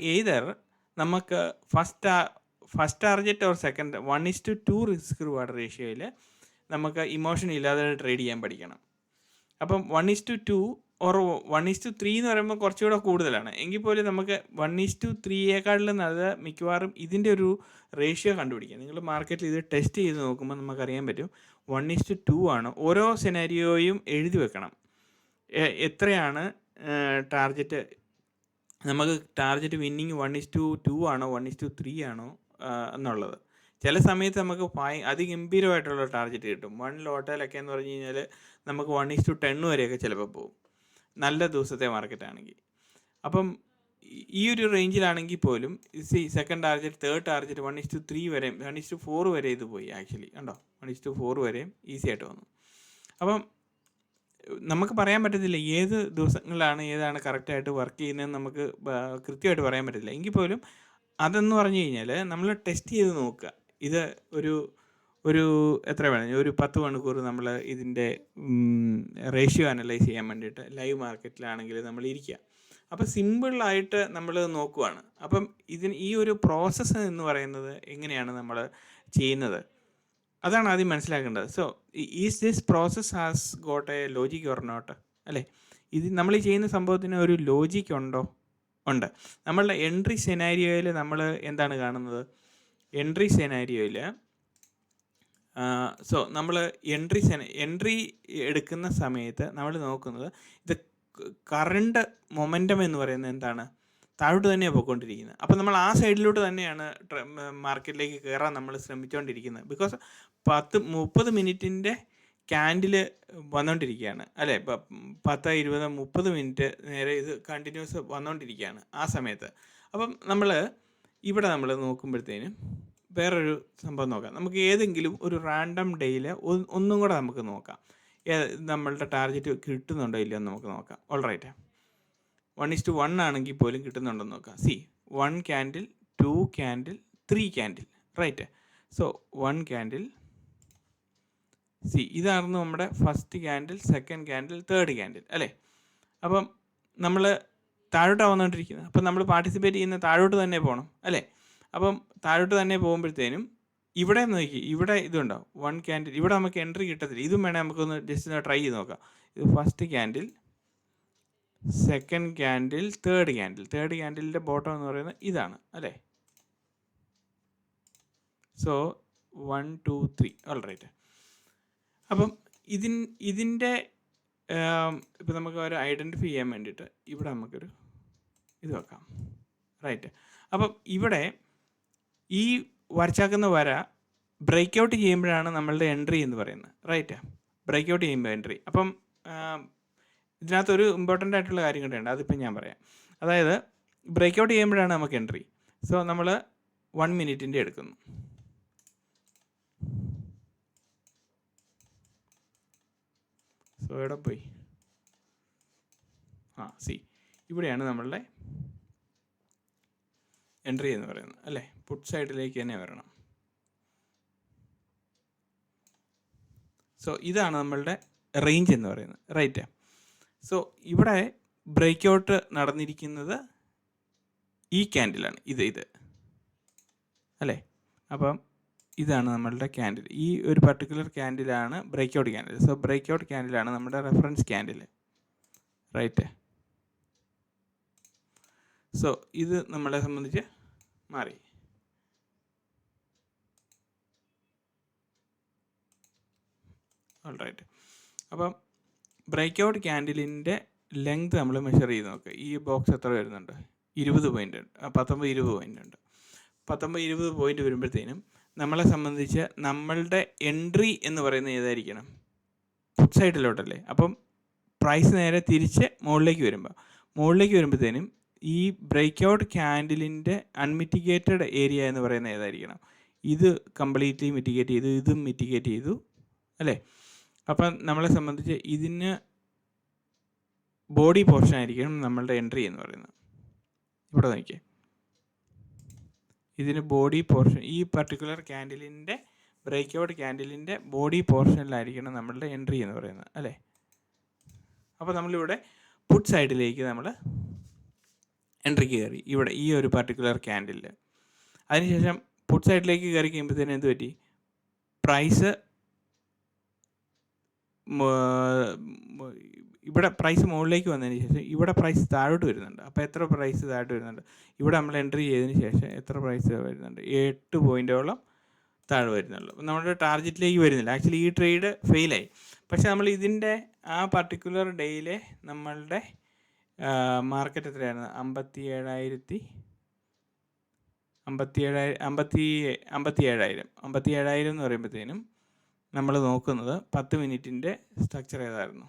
നമുക്ക് first target or second 1:2 risk reward റേഷ്യോയിൽ നമുക്ക് ഇമോഷൻ ഇല്ലാതെ ട്രേഡ് ചെയ്യാൻ പഠിക്കണം. അപ്പം 1:2 ഓർ 1:3 എന്ന് പറയുമ്പോൾ കുറച്ചുകൂടെ കൂടുതലാണ്. എങ്കിൽ പോലും നമുക്ക് 1:3യേക്കാളിലും നല്ലത് മിക്കവാറും ഇതിൻ്റെ ഒരു റേഷ്യോ കണ്ടുപിടിക്കുക. നിങ്ങൾ മാർക്കറ്റിൽ ഇത് ടെസ്റ്റ് ചെയ്ത് നോക്കുമ്പോൾ നമുക്കറിയാൻ പറ്റും 1:2 ആണ്. ഓരോ സിനാരിയോയും എഴുതി വെക്കണം. എത്രയാണ് ടാർഗറ്റ്? നമുക്ക് ടാർഗറ്റ് വിന്നിങ് 1:2 ആണോ 1:3 ആണോ എന്നുള്ളത്. ചില സമയത്ത് നമുക്ക് അതിഗംഭീരമായിട്ടുള്ള ടാർഗറ്റ് കിട്ടും. 1 ലോട്ടയിലൊക്കെ എന്ന് പറഞ്ഞു കഴിഞ്ഞാൽ നമുക്ക് 1:10 വരെയൊക്കെ ചിലപ്പോൾ പോകും, നല്ല ദിവസത്തെ മാർക്കറ്റ് ആണെങ്കിൽ. അപ്പം ഈ ഒരു റേഞ്ചിലാണെങ്കിൽ പോലും സെക്കൻഡ് ടാർഗറ്റ്, തേർഡ് ടാർഗറ്റ് 1:3 വരെയും 1:4 വരെ ഇത് പോയി. ആക്ച്വലി കണ്ടോ, 1:4 വരെയും ഈസി ആയിട്ട് വന്നു. അപ്പം നമുക്ക് പറയാൻ പറ്റത്തില്ല ഏത് ദിവസങ്ങളിലാണ് ഏതാണ് കറക്റ്റായിട്ട് വർക്ക് ചെയ്യുന്നതെന്ന് നമുക്ക് കൃത്യമായിട്ട് പറയാൻ പറ്റത്തില്ല. എങ്കിൽ പോലും അതെന്ന് പറഞ്ഞു കഴിഞ്ഞാൽ നമ്മൾ ടെസ്റ്റ് ചെയ്ത് നോക്കുക. ഇത് ഒരു എത്ര വേണം, ഒരു 10 മണിക്കൂർ നമ്മൾ ഇതിൻ്റെ റേഷ്യോ അനലൈസ് ചെയ്യാൻ വേണ്ടിയിട്ട് ലൈവ് മാർക്കറ്റിലാണെങ്കിൽ നമ്മൾ ഇരിക്കുക. അപ്പോൾ സിമ്പിളായിട്ട് നമ്മൾ നോക്കുവാണ്. അപ്പം ഈ ഒരു പ്രോസസ്സ് എന്ന് പറയുന്നത് എങ്ങനെയാണ് നമ്മൾ ചെയ്യുന്നത്, അതാണ് ആദ്യം മനസ്സിലാക്കേണ്ടത്. So is this process has got a logic or not അല്ലേ? നമ്മൾ ഈ ചെയ്യുന്ന സംഭവത്തിന് ഒരു ലോജിക് ഉണ്ട്. നമ്മളുടെ എൻട്രി സെനാരിയോയിൽ നമ്മൾ എന്താണ് കാണുന്നത്? എൻട്രി സെനാരിയോയിൽ സോ നമ്മൾ എൻട്രി എടുക്കുന്ന സമയത്ത് നമ്മൾ നോക്കുന്നത് ഇത് കറണ്ട് മൊമെൻറ്റം എന്ന് പറയുന്നത് എന്താണ്? താഴോട്ട് തന്നെയാണ് പോയിക്കൊണ്ടിരിക്കുന്നത്. അപ്പോൾ നമ്മൾ ആ സൈഡിലോട്ട് തന്നെയാണ് മാർക്കറ്റിലേക്ക് കയറാൻ നമ്മൾ ശ്രമിച്ചുകൊണ്ടിരിക്കുന്നത്. ബിക്കോസ് 30 മിനിറ്റിൻ്റെ ക്യാൻഡിൽ വന്നുകൊണ്ടിരിക്കുകയാണ് അല്ലേ. ഇപ്പം 10, 20, 30 മിനിറ്റ് നേരെ ഇത് കണ്ടിന്യൂസ് വന്നുകൊണ്ടിരിക്കുകയാണ് ആ സമയത്ത്. അപ്പം നമ്മൾ ഇവിടെ നമ്മൾ നോക്കുമ്പോഴത്തേനും വേറൊരു സംഭവം നോക്കാം. നമുക്ക് ഏതെങ്കിലും ഒരു റാൻഡം ഡേയിൽ ഒന്നും കൂടെ നമുക്ക് നോക്കാം. നമ്മളുടെ ടാർഗറ്റ് കിട്ടുന്നുണ്ടോ ഇല്ലയോ എന്ന് നമുക്ക് നോക്കാം. ഓൾറൈറ്റ്, 1:1 ആണെങ്കിൽ പോലും കിട്ടുന്നുണ്ടെന്ന് നോക്കാം. 1 candle, 2 candle, 3 candle, right. So 1 candle, ഇതായിരുന്നു നമ്മുടെ first candle, second candle, third candle അല്ലേ. അപ്പം നമ്മൾ താഴോട്ടാണ് വന്നുകൊണ്ടിരിക്കുന്നത്. അപ്പം നമ്മൾ പാർട്ടിസിപ്പേറ്റ് ചെയ്യുന്ന താഴോട്ട് തന്നെ പോകണം അല്ലേ. അപ്പം താഴോട്ട് തന്നെ പോകുമ്പോഴത്തേനും ഇവിടെ നോക്കി, ഇവിടെ ഇതുണ്ടാവും 1 ക്യാൻഡിൽ. ഇവിടെ നമുക്ക് എൻട്രി കിട്ടത്തില്ല. ഇതും വേണേൽ നമുക്കൊന്ന് ജസ്റ്റ് ട്രൈ ചെയ്ത് നോക്കാം. ഇത് first candle, second candle, third candle. Third ക്യാൻഡിലിൻ്റെ ബോട്ടം എന്ന് പറയുന്നത് ഇതാണ് അല്ലേ. So 1, 2, 3 alright. അപ്പം ഇതിൻ്റെ ഇപ്പോൾ നമുക്ക് ഒരു ഐഡൻറ്റിഫൈ ചെയ്യാൻ വേണ്ടിയിട്ട് ഇവിടെ നമുക്കൊരു ഇത് വെക്കാം, റൈറ്റ്. അപ്പം ഇവിടെ ഈ വരച്ചാക്കുന്ന വര ബ്രേക്ക് ഔട്ട് ചെയ്യുമ്പോഴാണ് നമ്മളുടെ എൻട്രി എന്ന് പറയുന്നത്, റൈറ്റ്. ബ്രേക്ക് ഔട്ട് ചെയ്യുമ്പോൾ എൻട്രി. അപ്പം ഇതിനകത്തൊരു ഇമ്പോർട്ടൻ്റ് ആയിട്ടുള്ള കാര്യം കൂടെയുണ്ട്, അതിപ്പം ഞാൻ പറയാം. അതായത് ബ്രേക്ക് ഔട്ട് ചെയ്യുമ്പോഴാണ് നമുക്ക് എൻട്രി. സോ നമ്മൾ 1 മിനിറ്റിൻ്റെ എടുക്കുന്നു. സോ എവിടെ പോയി? ഇവിടെയാണ് നമ്മളുടെ എൻട്രി എന്ന് പറയുന്നത് അല്ലേ. പുട്ട് സൈഡിലേക്ക് തന്നെ വരണം. സോ ഇതാണ് നമ്മളുടെ റേഞ്ച് എന്ന് പറയുന്നത്, റൈറ്റ്. സോ ഇവിടെ ബ്രേക്ക് ഔട്ട് നടന്നിരിക്കുന്നത് ഈ ക്യാൻഡിലാണ്, ഇത് അല്ലേ. അപ്പം ഇതാണ് നമ്മളുടെ ക്യാൻഡിൽ. ഈ ഒരു പർട്ടിക്കുലർ ക്യാൻഡിലാണ് break out candle. So break out ക്യാൻഡിലാണ് നമ്മുടെ റെഫറൻസ് ക്യാൻഡിൽ, റൈറ്റ്. സോ ഇത് നമ്മളെ സംബന്ധിച്ച് മാറി. ഓൾറൈറ്റ്. അപ്പം ബ്രേക്ക് ഔട്ട് ക്യാൻഡിലിൻ്റെ ലെങ്ത് നമ്മൾ മെഷർ ചെയ്ത് നോക്കുക. ഈ ബോക്സ് എത്ര വരുന്നുണ്ട്? 20 പോയിൻ്റ് ഉണ്ട്. 19-20 പോയിൻ്റ് ഉണ്ട്. 19-20 പോയിൻ്റ് വരുമ്പോഴത്തേനും നമ്മളെ സംബന്ധിച്ച് നമ്മളുടെ എൻട്രി എന്ന് പറയുന്നത് ഏതായിരിക്കണം? പുട്ട് സൈഡിലോട്ടല്ലേ. അപ്പം പ്രൈസ് നേരെ തിരിച്ച് മുകളിലേക്ക് വരുമ്പോഴത്തേനും ഈ ബ്രേക്ക് ഔട്ട് ക്യാൻഡിലിൻ്റെ അൺമിറ്റിഗേറ്റഡ് ഏരിയ എന്ന് പറയുന്നത് ഏതായിരിക്കണം? ഇത് കംപ്ലീറ്റ്ലി മിറ്റിഗേറ്റ് ചെയ്തു, ഇതും മിറ്റിഗേറ്റ് ചെയ്തു അല്ലേ. അപ്പം നമ്മളെ സംബന്ധിച്ച് ഇതിന് ബോഡി പോർഷൻ ആയിരിക്കണം നമ്മളുടെ എൻട്രി എന്ന് പറയുന്നത്. ഇവിടെ നോക്കിയേ, ഇതിന് ബോഡി പോർഷൻ, ഈ പർട്ടിക്കുലർ ക്യാൻഡിലിൻ്റെ ബ്രേക്ക് ഔട്ട് ക്യാൻഡിലിൻ്റെ ബോഡി പോർഷനിലായിരിക്കണം നമ്മളുടെ എൻട്രി എന്ന് പറയുന്നത് അല്ലേ. അപ്പോൾ നമ്മളിവിടെ പുട്ട് സൈഡിലേക്ക് നമ്മൾ എൻട്രിക്ക് കയറി, ഇവിടെ ഈ ഒരു പർട്ടിക്കുലർ ക്യാൻഡിലിൽ. അതിനുശേഷം പുട്ട് സൈഡിലേക്ക് കയറി കഴിയുമ്പോഴത്തേനും എന്ത് പറ്റി? പ്രൈസ് ഇവിടെ പ്രൈസ് മുകളിലേക്ക് വന്നതിന് ശേഷം ഇവിടെ പ്രൈസ് താഴോട്ട് വരുന്നുണ്ട്. അപ്പോൾ എത്ര പ്രൈസ് താഴോട്ട് വരുന്നുണ്ട്? ഇവിടെ നമ്മൾ എൻട്രി ചെയ്തതിന് ശേഷം എത്ര പ്രൈസ് വരുന്നുണ്ട്? 8 പോയിൻറ്റോളം താഴെ വരുന്നുള്ളൂ. നമ്മുടെ ടാർഗറ്റിലേക്ക് വരുന്നില്ല. ആക്ച്വലി ഈ ട്രേഡ് ഫെയിലായി. പക്ഷേ നമ്മൾ ഇതിൻ്റെ ആ പർട്ടിക്കുലർ ഡേയിലെ നമ്മളുടെ മാർക്കറ്റ് എത്രയായിരുന്നു? 57,000 എന്ന് പറയുമ്പോഴത്തേനും നമ്മൾ നോക്കുന്നത് 10 മിനിറ്റിൻ്റെ സ്ട്രക്ചർ ഏതായിരുന്നു?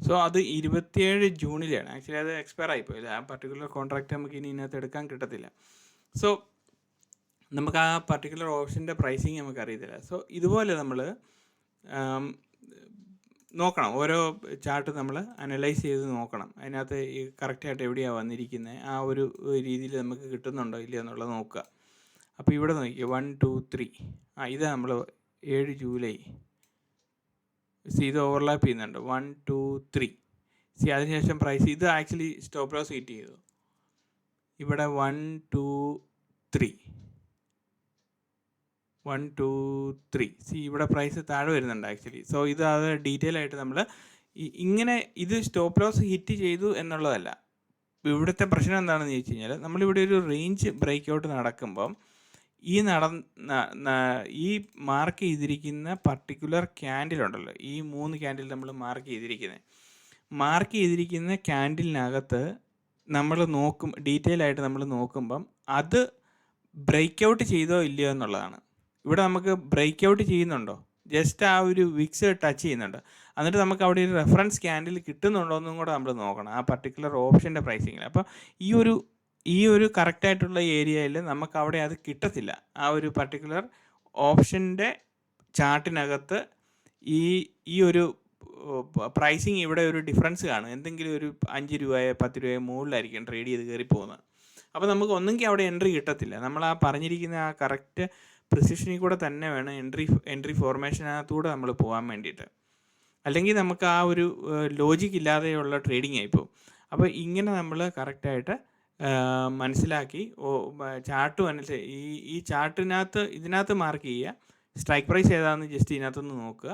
സോ അത് 27 ജൂണിലാണ്. ആക്ച്വലി അത് എക്സ്പയർ ആയിപ്പോയില്ല. ആ പർട്ടിക്കുലർ കോൺട്രാക്റ്റ് നമുക്ക് ഇനി ഇതിനകത്ത് എടുക്കാൻ കിട്ടത്തില്ല. സോ നമുക്ക് ആ പർട്ടിക്കുലർ ഓപ്ഷൻ്റെ പ്രൈസിങ് നമുക്ക് അറിയത്തില്ല. സോ ഇതുപോലെ നമ്മൾ നോക്കണം, ഓരോ ചാർട്ട് നമ്മൾ അനലൈസ് ചെയ്ത് നോക്കണം. അതിനകത്ത് ഈ കറക്റ്റായിട്ട് എവിടെയാണ് വന്നിരിക്കുന്നത്, ആ ഒരു രീതിയിൽ നമുക്ക് കിട്ടുന്നുണ്ടോ ഇല്ലയോ എന്നുള്ളത് നോക്കുക. അപ്പോൾ ഇവിടെ നോക്കിക്കുക, 1, 2, 3. ഇത് നമ്മൾ 7 ജൂലൈ. ഇത് ഓവർലാപ്പ് ചെയ്യുന്നുണ്ട്. 1, 2, 3. അതിനുശേഷം പ്രൈസ്, ഇത് ആക്ച്വലി സ്റ്റോപ്പ് ലോസ് ഹിറ്റ് ചെയ്തു. ഇവിടെ 1, 2, 3. 1, 2, 3. ഇവിടെ പ്രൈസ് താഴെ വരുന്നുണ്ട് ആക്ച്വലി. സോ ഇത് അത് ഡീറ്റെയിൽ ആയിട്ട് നമ്മൾ ഇങ്ങനെ ഇത് സ്റ്റോപ്പ് ലോസ് ഹിറ്റ് ചെയ്തു എന്നുള്ളതല്ല. ഇവിടുത്തെ പ്രശ്നം എന്താണെന്ന് ചോദിച്ചു കഴിഞ്ഞാൽ, നമ്മളിവിടെ ഒരു റേഞ്ച് ബ്രേക്ക് ഔട്ട് നടക്കുമ്പം ഈ ഈ മാർക്ക് ചെയ്തിരിക്കുന്ന പർട്ടിക്കുലർ ക്യാൻഡിലുണ്ടല്ലോ, ഈ 3 ക്യാൻഡിൽ നമ്മൾ മാർക്ക് ചെയ്തിരിക്കുന്ന ക്യാൻഡിലിനകത്ത് നമ്മൾ ഡീറ്റെയിൽ ആയിട്ട് നമ്മൾ നോക്കുമ്പം അത് ബ്രേക്ക് ഔട്ട് ചെയ്തോ ഇല്ലയോ എന്നുള്ളതാണ്. ഇവിടെ നമുക്ക് ബ്രേക്ക് ഔട്ട് ചെയ്യുന്നുണ്ടോ, ജസ്റ്റ് ആ ഒരു വിക്സ് ടച്ച് ചെയ്യുന്നുണ്ട്, എന്നിട്ട് നമുക്ക് അവിടെ ഒരു റെഫറൻസ് ക്യാൻഡിൽ കിട്ടുന്നുണ്ടോ എന്നും കൂടെ നമ്മൾ നോക്കണം ആ പർട്ടിക്കുലർ ഓപ്ഷൻ്റെ പ്രൈസിങ്ങിൽ. അപ്പോൾ ഈ ഒരു കറക്റ്റായിട്ടുള്ള ഏരിയയിൽ നമുക്ക് അവിടെ അത് കിട്ടത്തില്ല. ആ ഒരു പർട്ടിക്കുലർ ഓപ്ഷൻ്റെ ചാർട്ടിനകത്ത് ഈ ഒരു പ്രൈസിങ് ഇവിടെ ഒരു ഡിഫറൻസ് കാണും. എന്തെങ്കിലും ഒരു 5 രൂപയോ 10 രൂപയോ മുകളിലായിരിക്കും ട്രേഡ് ചെയ്ത് കയറി പോകുന്നത്. അപ്പോൾ നമുക്ക് ഒന്നെങ്കിൽ അവിടെ എൻട്രി കിട്ടത്തില്ല. നമ്മൾ ആ പറഞ്ഞിരിക്കുന്ന ആ കറക്റ്റ് പ്രിസിഷനിൽ കൂടെ തന്നെ വേണം എൻട്രി ഫോർമേഷനകത്തൂടെ നമ്മൾ പോകാൻ വേണ്ടിയിട്ട്. അല്ലെങ്കിൽ നമുക്ക് ആ ഒരു ലോജിക്ക് ഇല്ലാതെയുള്ള ട്രേഡിംഗ് ആയിപ്പോവും. അപ്പോൾ ഇങ്ങനെ നമ്മൾ കറക്റ്റായിട്ട് മനസ്സിലാക്കി ചാർട്ട് ഈ ചാർട്ടിനകത്ത് ഇതിനകത്ത് മാർക്ക് ചെയ്യുക. സ്ട്രൈക്ക് പ്രൈസ് ഏതാണെന്ന് ജസ്റ്റ് ഇതിനകത്തൊന്ന് നോക്കുക.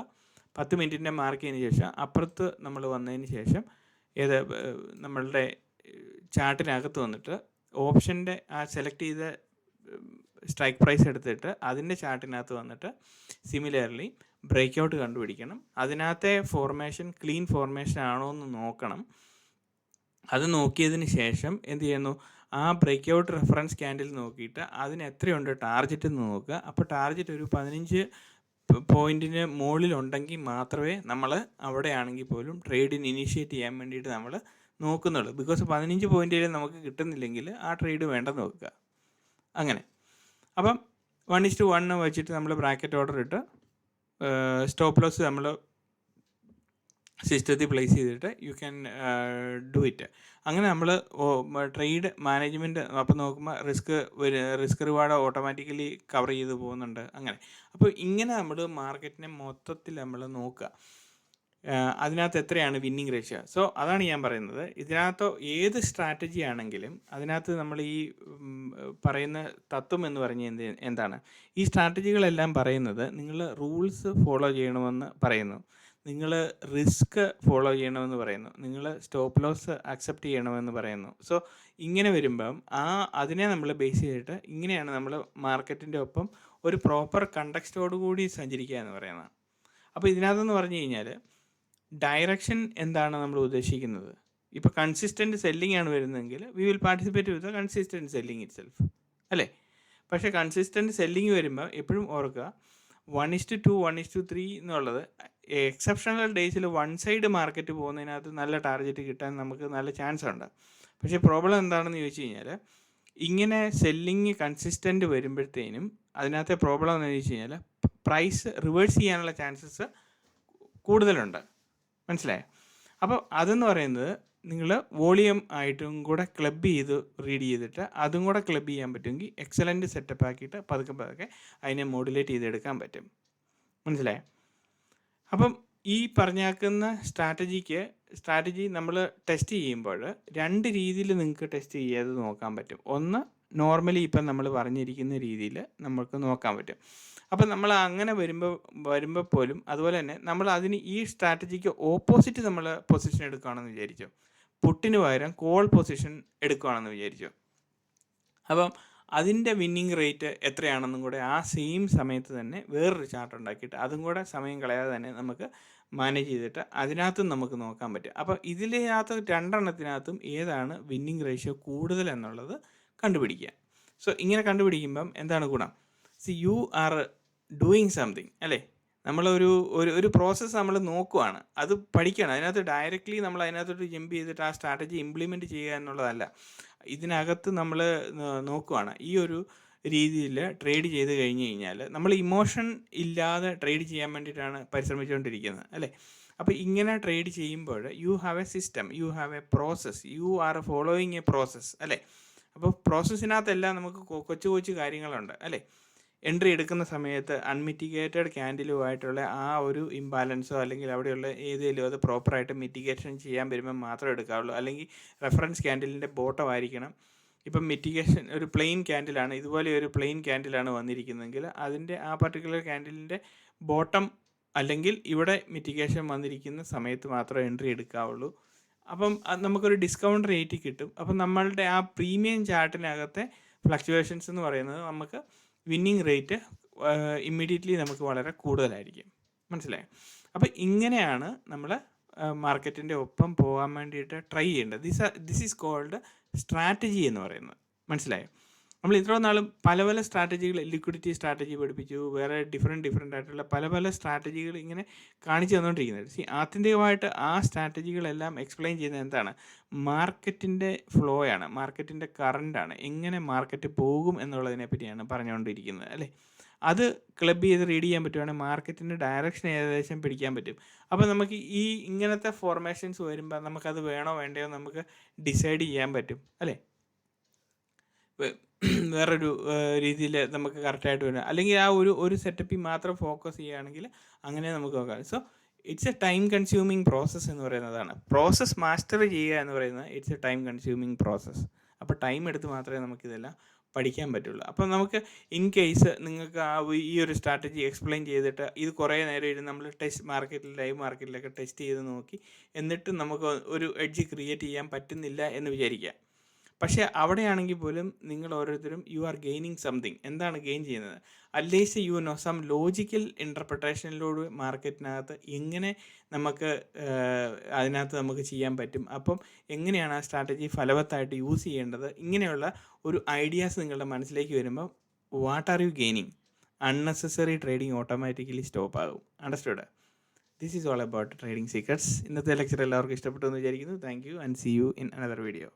10 മിനിറ്റിൻ്റെ മാർക്ക് ചെയ്തതിന് ശേഷം അപ്പുറത്ത് നമ്മൾ വന്നതിന് ശേഷം നമ്മളുടെ ചാർട്ടിനകത്ത് വന്നിട്ട് ഓപ്ഷൻ്റെ ആ സെലക്ട് ചെയ്ത സ്ട്രൈക്ക് പ്രൈസ് എടുത്തിട്ട് അതിൻ്റെ ചാർട്ടിനകത്ത് വന്നിട്ട് സിമിലർലി ബ്രേക്ക് ഔട്ട് കണ്ടുപിടിക്കണം. അതിനകത്തെ ഫോർമേഷൻ ക്ലീൻ ഫോർമേഷൻ ആണോ എന്ന് നോക്കണം. അത് നോക്കിയതിന് ശേഷം എന്ത് ചെയ്യുന്നു, ആ ബ്രേക്ക് ഔട്ട് റെഫറൻസ് ക്യാൻഡിൽ നോക്കിയിട്ട് അതിന് എത്രയുണ്ട് ടാർജറ്റ് എന്ന് നോക്കുക. അപ്പോൾ ടാർജറ്റ് ഒരു 15 പോയിൻറ്റിന് മുകളിലുണ്ടെങ്കിൽ മാത്രമേ നമ്മൾ അവിടെ ആണെങ്കിൽ പോലും ട്രേഡിന് ഇനീഷ്യേറ്റ് ചെയ്യാൻ വേണ്ടിയിട്ട് നമ്മൾ നോക്കുന്നുള്ളൂ. ബിക്കോസ് 15 പോയിൻറ്റിൽ നമുക്ക് കിട്ടുന്നില്ലെങ്കിൽ ആ ട്രേഡ് വേണ്ടെന്ന് നോക്കുക. അങ്ങനെ അപ്പം 1:1 വെച്ചിട്ട് നമ്മൾ ബ്രാക്കറ്റ് ഓർഡർ ഇട്ട് സ്റ്റോപ്പ് ലോസ് നമ്മൾ സിസ്റ്റത്തിൽ പ്ലേസ് ചെയ്തിട്ട് യു ക്യാൻ ഡു ഇറ്റ്. അങ്ങനെ നമ്മൾ ട്രേഡ് മാനേജ്മെൻറ്റ് അപ്പം നോക്കുമ്പോൾ റിസ്ക് റിവാർഡ് ഓട്ടോമാറ്റിക്കലി കവർ ചെയ്ത് പോകുന്നുണ്ട്. അങ്ങനെ അപ്പോൾ ഇങ്ങനെ നമ്മൾ മാർക്കറ്റിനെ മൊത്തത്തിൽ നമ്മൾ നോക്കുക. അതിനകത്ത് എത്രയാണ് വിന്നിങ് റേഷ്യോ. സോ അതാണ് ഞാൻ പറയുന്നത്. ഇതിനകത്ത് ഏത് സ്ട്രാറ്റജി ആണെങ്കിലും അതിനകത്ത് നമ്മൾ ഈ പറയുന്ന തത്വം എന്ന് പറഞ്ഞാൽ എന്താണ്, ഈ സ്ട്രാറ്റജികളെല്ലാം പറയുന്നത് നിങ്ങൾ റൂൾസ് ഫോളോ ചെയ്യണമെന്ന് പറയുന്നു, നിങ്ങൾ റിസ്ക് ഫോളോ ചെയ്യണമെന്ന് പറയുന്നു, നിങ്ങൾ സ്റ്റോപ്പ് ലോസ് അക്സെപ്റ്റ് ചെയ്യണമെന്ന് പറയുന്നു. സോ ഇങ്ങനെ വരുമ്പം അതിനെ നമ്മൾ ബേസ് ചെയ്തിട്ട് ഇങ്ങനെയാണ് നമ്മൾ മാർക്കറ്റിൻ്റെ ഒപ്പം ഒരു പ്രോപ്പർ കണ്ടക്സ്റ്റോടുകൂടി സഞ്ചരിക്കുക എന്ന് പറയുന്നത്. അപ്പോൾ ഇതിനകത്തെന്ന് പറഞ്ഞു കഴിഞ്ഞാൽ ഡയറക്ഷൻ എന്താണ് നമ്മൾ ഉദ്ദേശിക്കുന്നത്. ഇപ്പോൾ കൺസിസ്റ്റൻറ്റ് സെല്ലിംഗ് ആണ് വരുന്നതെങ്കിൽ we will participate with consistent selling it self, അല്ലേ? പക്ഷേ കൺസിസ്റ്റൻറ്റ് സെല്ലിംഗ് വരുമ്പോൾ എപ്പോഴും ഓർക്കുക 1:2 1:3 എന്നുള്ളത് എക്സെപ്ഷണൽ ഡേയ്സിൽ വൺ സൈഡ് മാർക്കറ്റ് പോകുന്നതിനകത്ത് നല്ല ടാർഗറ്റ് കിട്ടാൻ നമുക്ക് നല്ല ചാൻസ് ഉണ്ട്. പക്ഷേ പ്രോബ്ലം എന്താണെന്ന് ചോദിച്ചു കഴിഞ്ഞാൽ ഇങ്ങനെ സെല്ലിങ് കൺസിസ്റ്റൻറ്റ് വരുമ്പോഴത്തേനും അതിനകത്തെ പ്രോബ്ലം എന്ന് ചോദിച്ചു കഴിഞ്ഞാൽ പ്രൈസ് റിവേഴ്സ് ചെയ്യാനുള്ള ചാൻസസ് കൂടുതലുണ്ട്. മനസ്സിലായോ? അപ്പോൾ അതെന്ന് പറയുന്നത് നിങ്ങൾ വോളിയം ആയിട്ടും കൂടെ ക്ലബ് ചെയ്ത് റീഡ് ചെയ്തിട്ട് അതും കൂടെ ക്ലബ് ചെയ്യാൻ പറ്റുമെങ്കിൽ എക്സലൻറ്റ് സെറ്റപ്പ് ആക്കിയിട്ട് പതുക്കെ അതിനെ മോഡുലേറ്റ് ചെയ്തെടുക്കാൻ പറ്റും. മനസ്സിലായോ? അപ്പം ഈ പറഞ്ഞാക്കുന്ന സ്ട്രാറ്റജി നമ്മൾ ടെസ്റ്റ് ചെയ്യുമ്പോൾ 2 രീതിയിൽ നിങ്ങൾക്ക് ടെസ്റ്റ് ചെയ്ത് നോക്കാൻ പറ്റും. ഒന്ന് നോർമലി ഇപ്പം നമ്മൾ പറഞ്ഞിരിക്കുന്ന രീതിയിൽ നമുക്ക് നോക്കാൻ പറ്റും. അപ്പം നമ്മൾ അങ്ങനെ വരുമ്പോൾ പോലും അതുപോലെ തന്നെ നമ്മൾ ഈ സ്ട്രാറ്റജിക്ക് ഓപ്പോസിറ്റ് നമ്മൾ പൊസിഷൻ എടുക്കുകയാണെന്ന് വിചാരിച്ചു, പുട്ടിന് പകരം കോൾ പൊസിഷൻ എടുക്കുകയാണെന്ന് വിചാരിച്ചു. അപ്പം അതിൻ്റെ വിന്നിങ് റേറ്റ് എത്രയാണെന്നും കൂടെ ആ സെയിം സമയത്ത് തന്നെ വേറൊരു ചാർട്ട് ഉണ്ടാക്കിയിട്ട് അതും കൂടെ സമയം കളയാതെ തന്നെ നമുക്ക് മാനേജ് ചെയ്തിട്ട് അതിനകത്തും നമുക്ക് നോക്കാൻ പറ്റും. അപ്പോൾ ഇതിനകത്ത് 2 എണ്ണത്തിനകത്തും ഏതാണ് വിന്നിങ് റേഷ്യോ കൂടുതൽ എന്നുള്ളത് കണ്ടുപിടിക്കുക. സോ ഇങ്ങനെ കണ്ടുപിടിക്കുമ്പം എന്താണ് ഗുണം, യു ആർ ഡൂയിങ് സംതിങ്, അല്ലേ? ഒരു പ്രോസസ്സ് നമ്മൾ നോക്കുവാണ്, അത് പഠിക്കണം. അതിനകത്ത് ഡയറക്റ്റ്ലി നമ്മൾ അതിനകത്തോട്ട് ജമ്പ് ചെയ്തിട്ട് ആ സ്ട്രാറ്റജി ഇംപ്ലിമെൻറ്റ് ചെയ്യുക എന്നുള്ളതല്ല. ഇതിനകത്ത് നമ്മൾ നോക്കുവാണ് ഈ ഒരു രീതിയിൽ ട്രേഡ് ചെയ്ത് കഴിഞ്ഞ് കഴിഞ്ഞാൽ നമ്മൾ ഇമോഷൻ ഇല്ലാതെ ട്രേഡ് ചെയ്യാൻ വേണ്ടിയിട്ടാണ് പരിശ്രമിച്ചുകൊണ്ടിരിക്കുന്നത്, അല്ലേ? അപ്പോൾ ഇങ്ങനെ ട്രേഡ് ചെയ്യുമ്പോൾ you have A system, you have A process, you are following A process, അല്ലേ? അപ്പോൾ പ്രോസസ്സിനകത്തെല്ലാം നമുക്ക് കൊച്ചു കാര്യങ്ങളുണ്ട്, അല്ലേ? എൻട്രി എടുക്കുന്ന സമയത്ത് അൺമിറ്റിഗേറ്റഡ് ക്യാൻഡിലുമായിട്ടുള്ള ആ ഒരു ഇംബാലൻസോ അല്ലെങ്കിൽ അവിടെയുള്ള ഏതെങ്കിലും അത് പ്രോപ്പറായിട്ട് മിറ്റിഗേഷൻ ചെയ്യാൻ വരുമ്പോൾ മാത്രമേ എടുക്കാവുള്ളൂ. അല്ലെങ്കിൽ റെഫറൻസ് ക്യാൻഡിലിൻ്റെ ബോട്ടം ആയിരിക്കണം. ഇപ്പം മിറ്റിഗേഷൻ ഒരു പ്ലെയിൻ ക്യാൻഡിലാണ്, ഇതുപോലെ ഒരു പ്ലെയിൻ ക്യാൻഡിലാണ് വന്നിരിക്കുന്നതെങ്കിൽ അതിൻ്റെ ആ പർട്ടിക്കുലർ ക്യാൻഡിലിൻ്റെ ബോട്ടം അല്ലെങ്കിൽ ഇവിടെ മിറ്റിഗേഷൻ വന്നിരിക്കുന്ന സമയത്ത് മാത്രമേ എൻട്രി എടുക്കാവുള്ളൂ. അപ്പം നമുക്കൊരു ഡിസ്കൗണ്ട് റേറ്റ് കിട്ടും. അപ്പം നമ്മളുടെ ആ പ്രീമിയം ചാർട്ടിനകത്തെ ഫ്ലക്ച്വേഷൻസ് എന്ന് പറയുന്നത് നമുക്ക് വിന്നിങ് റേറ്റ് ഇമ്മീഡിയറ്റ്ലി നമുക്ക് വളരെ കൂടുതലായിരിക്കും. മനസ്സിലായോ? അപ്പോൾ ഇങ്ങനെയാണ് നമ്മൾ മാർക്കറ്റിൻ്റെ ഒപ്പം പോകാൻ വേണ്ടിയിട്ട് ട്രൈ ചെയ്യേണ്ടത്. ദിസ് ഈസ് കോൾഡ് സ്ട്രാറ്റജി എന്ന് പറയുന്നത്. മനസ്സിലായോ? നമ്മൾ ഇത്രയും നാളും പല പല സ്ട്രാറ്റജികൾ, ലിക്വിഡിറ്റി സ്ട്രാറ്റജി പഠിപ്പിച്ചു, വേറെ ഡിഫറെൻറ്റ് ആയിട്ടുള്ള പല പല സ്ട്രാറ്റജികൾ ഇങ്ങനെ കാണിച്ചു തന്നുകൊണ്ടിരിക്കുന്നത്. ആത്യന്തികമായിട്ട് ആ സ്ട്രാറ്റജികളെല്ലാം എക്സ്പ്ലെയിൻ ചെയ്യുന്നത് എന്താണ്? മാർക്കറ്റിൻ്റെ ഫ്ലോ ആണ്, മാർക്കറ്റിൻ്റെ കറണ്ടാണ്, എങ്ങനെ മാർക്കറ്റ് പോകും എന്നുള്ളതിനെ പറ്റിയാണ് പറഞ്ഞുകൊണ്ടിരിക്കുന്നത് അല്ലേ. അത് ക്ലബ് ചെയ്ത് റീഡ് ചെയ്യാൻ പറ്റുവാണെങ്കിൽ മാർക്കറ്റിൻ്റെ ഡയറക്ഷൻ ഏകദേശം പിടിക്കാൻ പറ്റും. അപ്പോൾ നമുക്ക് ഈ ഇങ്ങനത്തെ ഫോർമേഷൻസ് വരുമ്പോൾ നമുക്കത് വേണോ വേണ്ടയോ നമുക്ക് ഡിസൈഡ് ചെയ്യാൻ പറ്റും അല്ലേ. വേറൊരു രീതിയിൽ നമുക്ക് കറക്റ്റായിട്ട് വരും. അല്ലെങ്കിൽ ആ ഒരു സെറ്റപ്പിൽ മാത്രം ഫോക്കസ് ചെയ്യുകയാണെങ്കിൽ അങ്ങനെ നമുക്ക് നോക്കാം. So it's A time consuming process എന്ന് പറയുന്നതാണ്. പ്രോസസ്സ് മാസ്റ്റർ ചെയ്യുക എന്ന് പറയുന്നത് it's A time consuming process. അപ്പോൾ ടൈം എടുത്ത് മാത്രമേ നമുക്കിതെല്ലാം പഠിക്കാൻ പറ്റുള്ളൂ. അപ്പോൾ നമുക്ക് ഇൻ കേസ് നിങ്ങൾക്ക് ഈ ഒരു സ്ട്രാറ്റജി എക്സ്പ്ലെയിൻ ചെയ്തിട്ട് ഇത് കുറേ നേരം ഇരുന്ന് നമ്മൾ ലൈവ് മാർക്കറ്റിലൊക്കെ ടെസ്റ്റ് ചെയ്ത് നോക്കി എന്നിട്ട് നമുക്ക് ഒരു എഡ്ജ് ക്രിയേറ്റ് ചെയ്യാൻ പറ്റുന്നില്ല എന്ന് വിചാരിക്കുക. പക്ഷേ അവിടെയാണെങ്കിൽ പോലും നിങ്ങൾ ഓരോരുത്തരും യു ആർ ഗെയിനിങ് സംതിങ്. എന്താണ് ഗെയിൻ ചെയ്യുന്നത്? At least you know some logical ഇൻ്റർപ്രിട്ടേഷനിലൂടെ മാർക്കറ്റിനകത്ത് എങ്ങനെ നമുക്ക് അതിനകത്ത് നമുക്ക് ചെയ്യാൻ പറ്റും. അപ്പം എങ്ങനെയാണ് ആ സ്ട്രാറ്റജി ഫലവത്തായിട്ട് യൂസ് ചെയ്യേണ്ടത്, ഇങ്ങനെയുള്ള ഒരു ഐഡിയാസ് നിങ്ങളുടെ മനസ്സിലേക്ക് വരുമ്പോൾ what are you gaining? Unnecessary trading automatically stop ആകും. Understood? This is all about trading secrets. ഇന്നത്തെ ലെക്ചർ എല്ലാവർക്കും ഇഷ്ടപ്പെട്ടു എന്ന് വിചാരിക്കുന്നു. Thank you and see you in another video.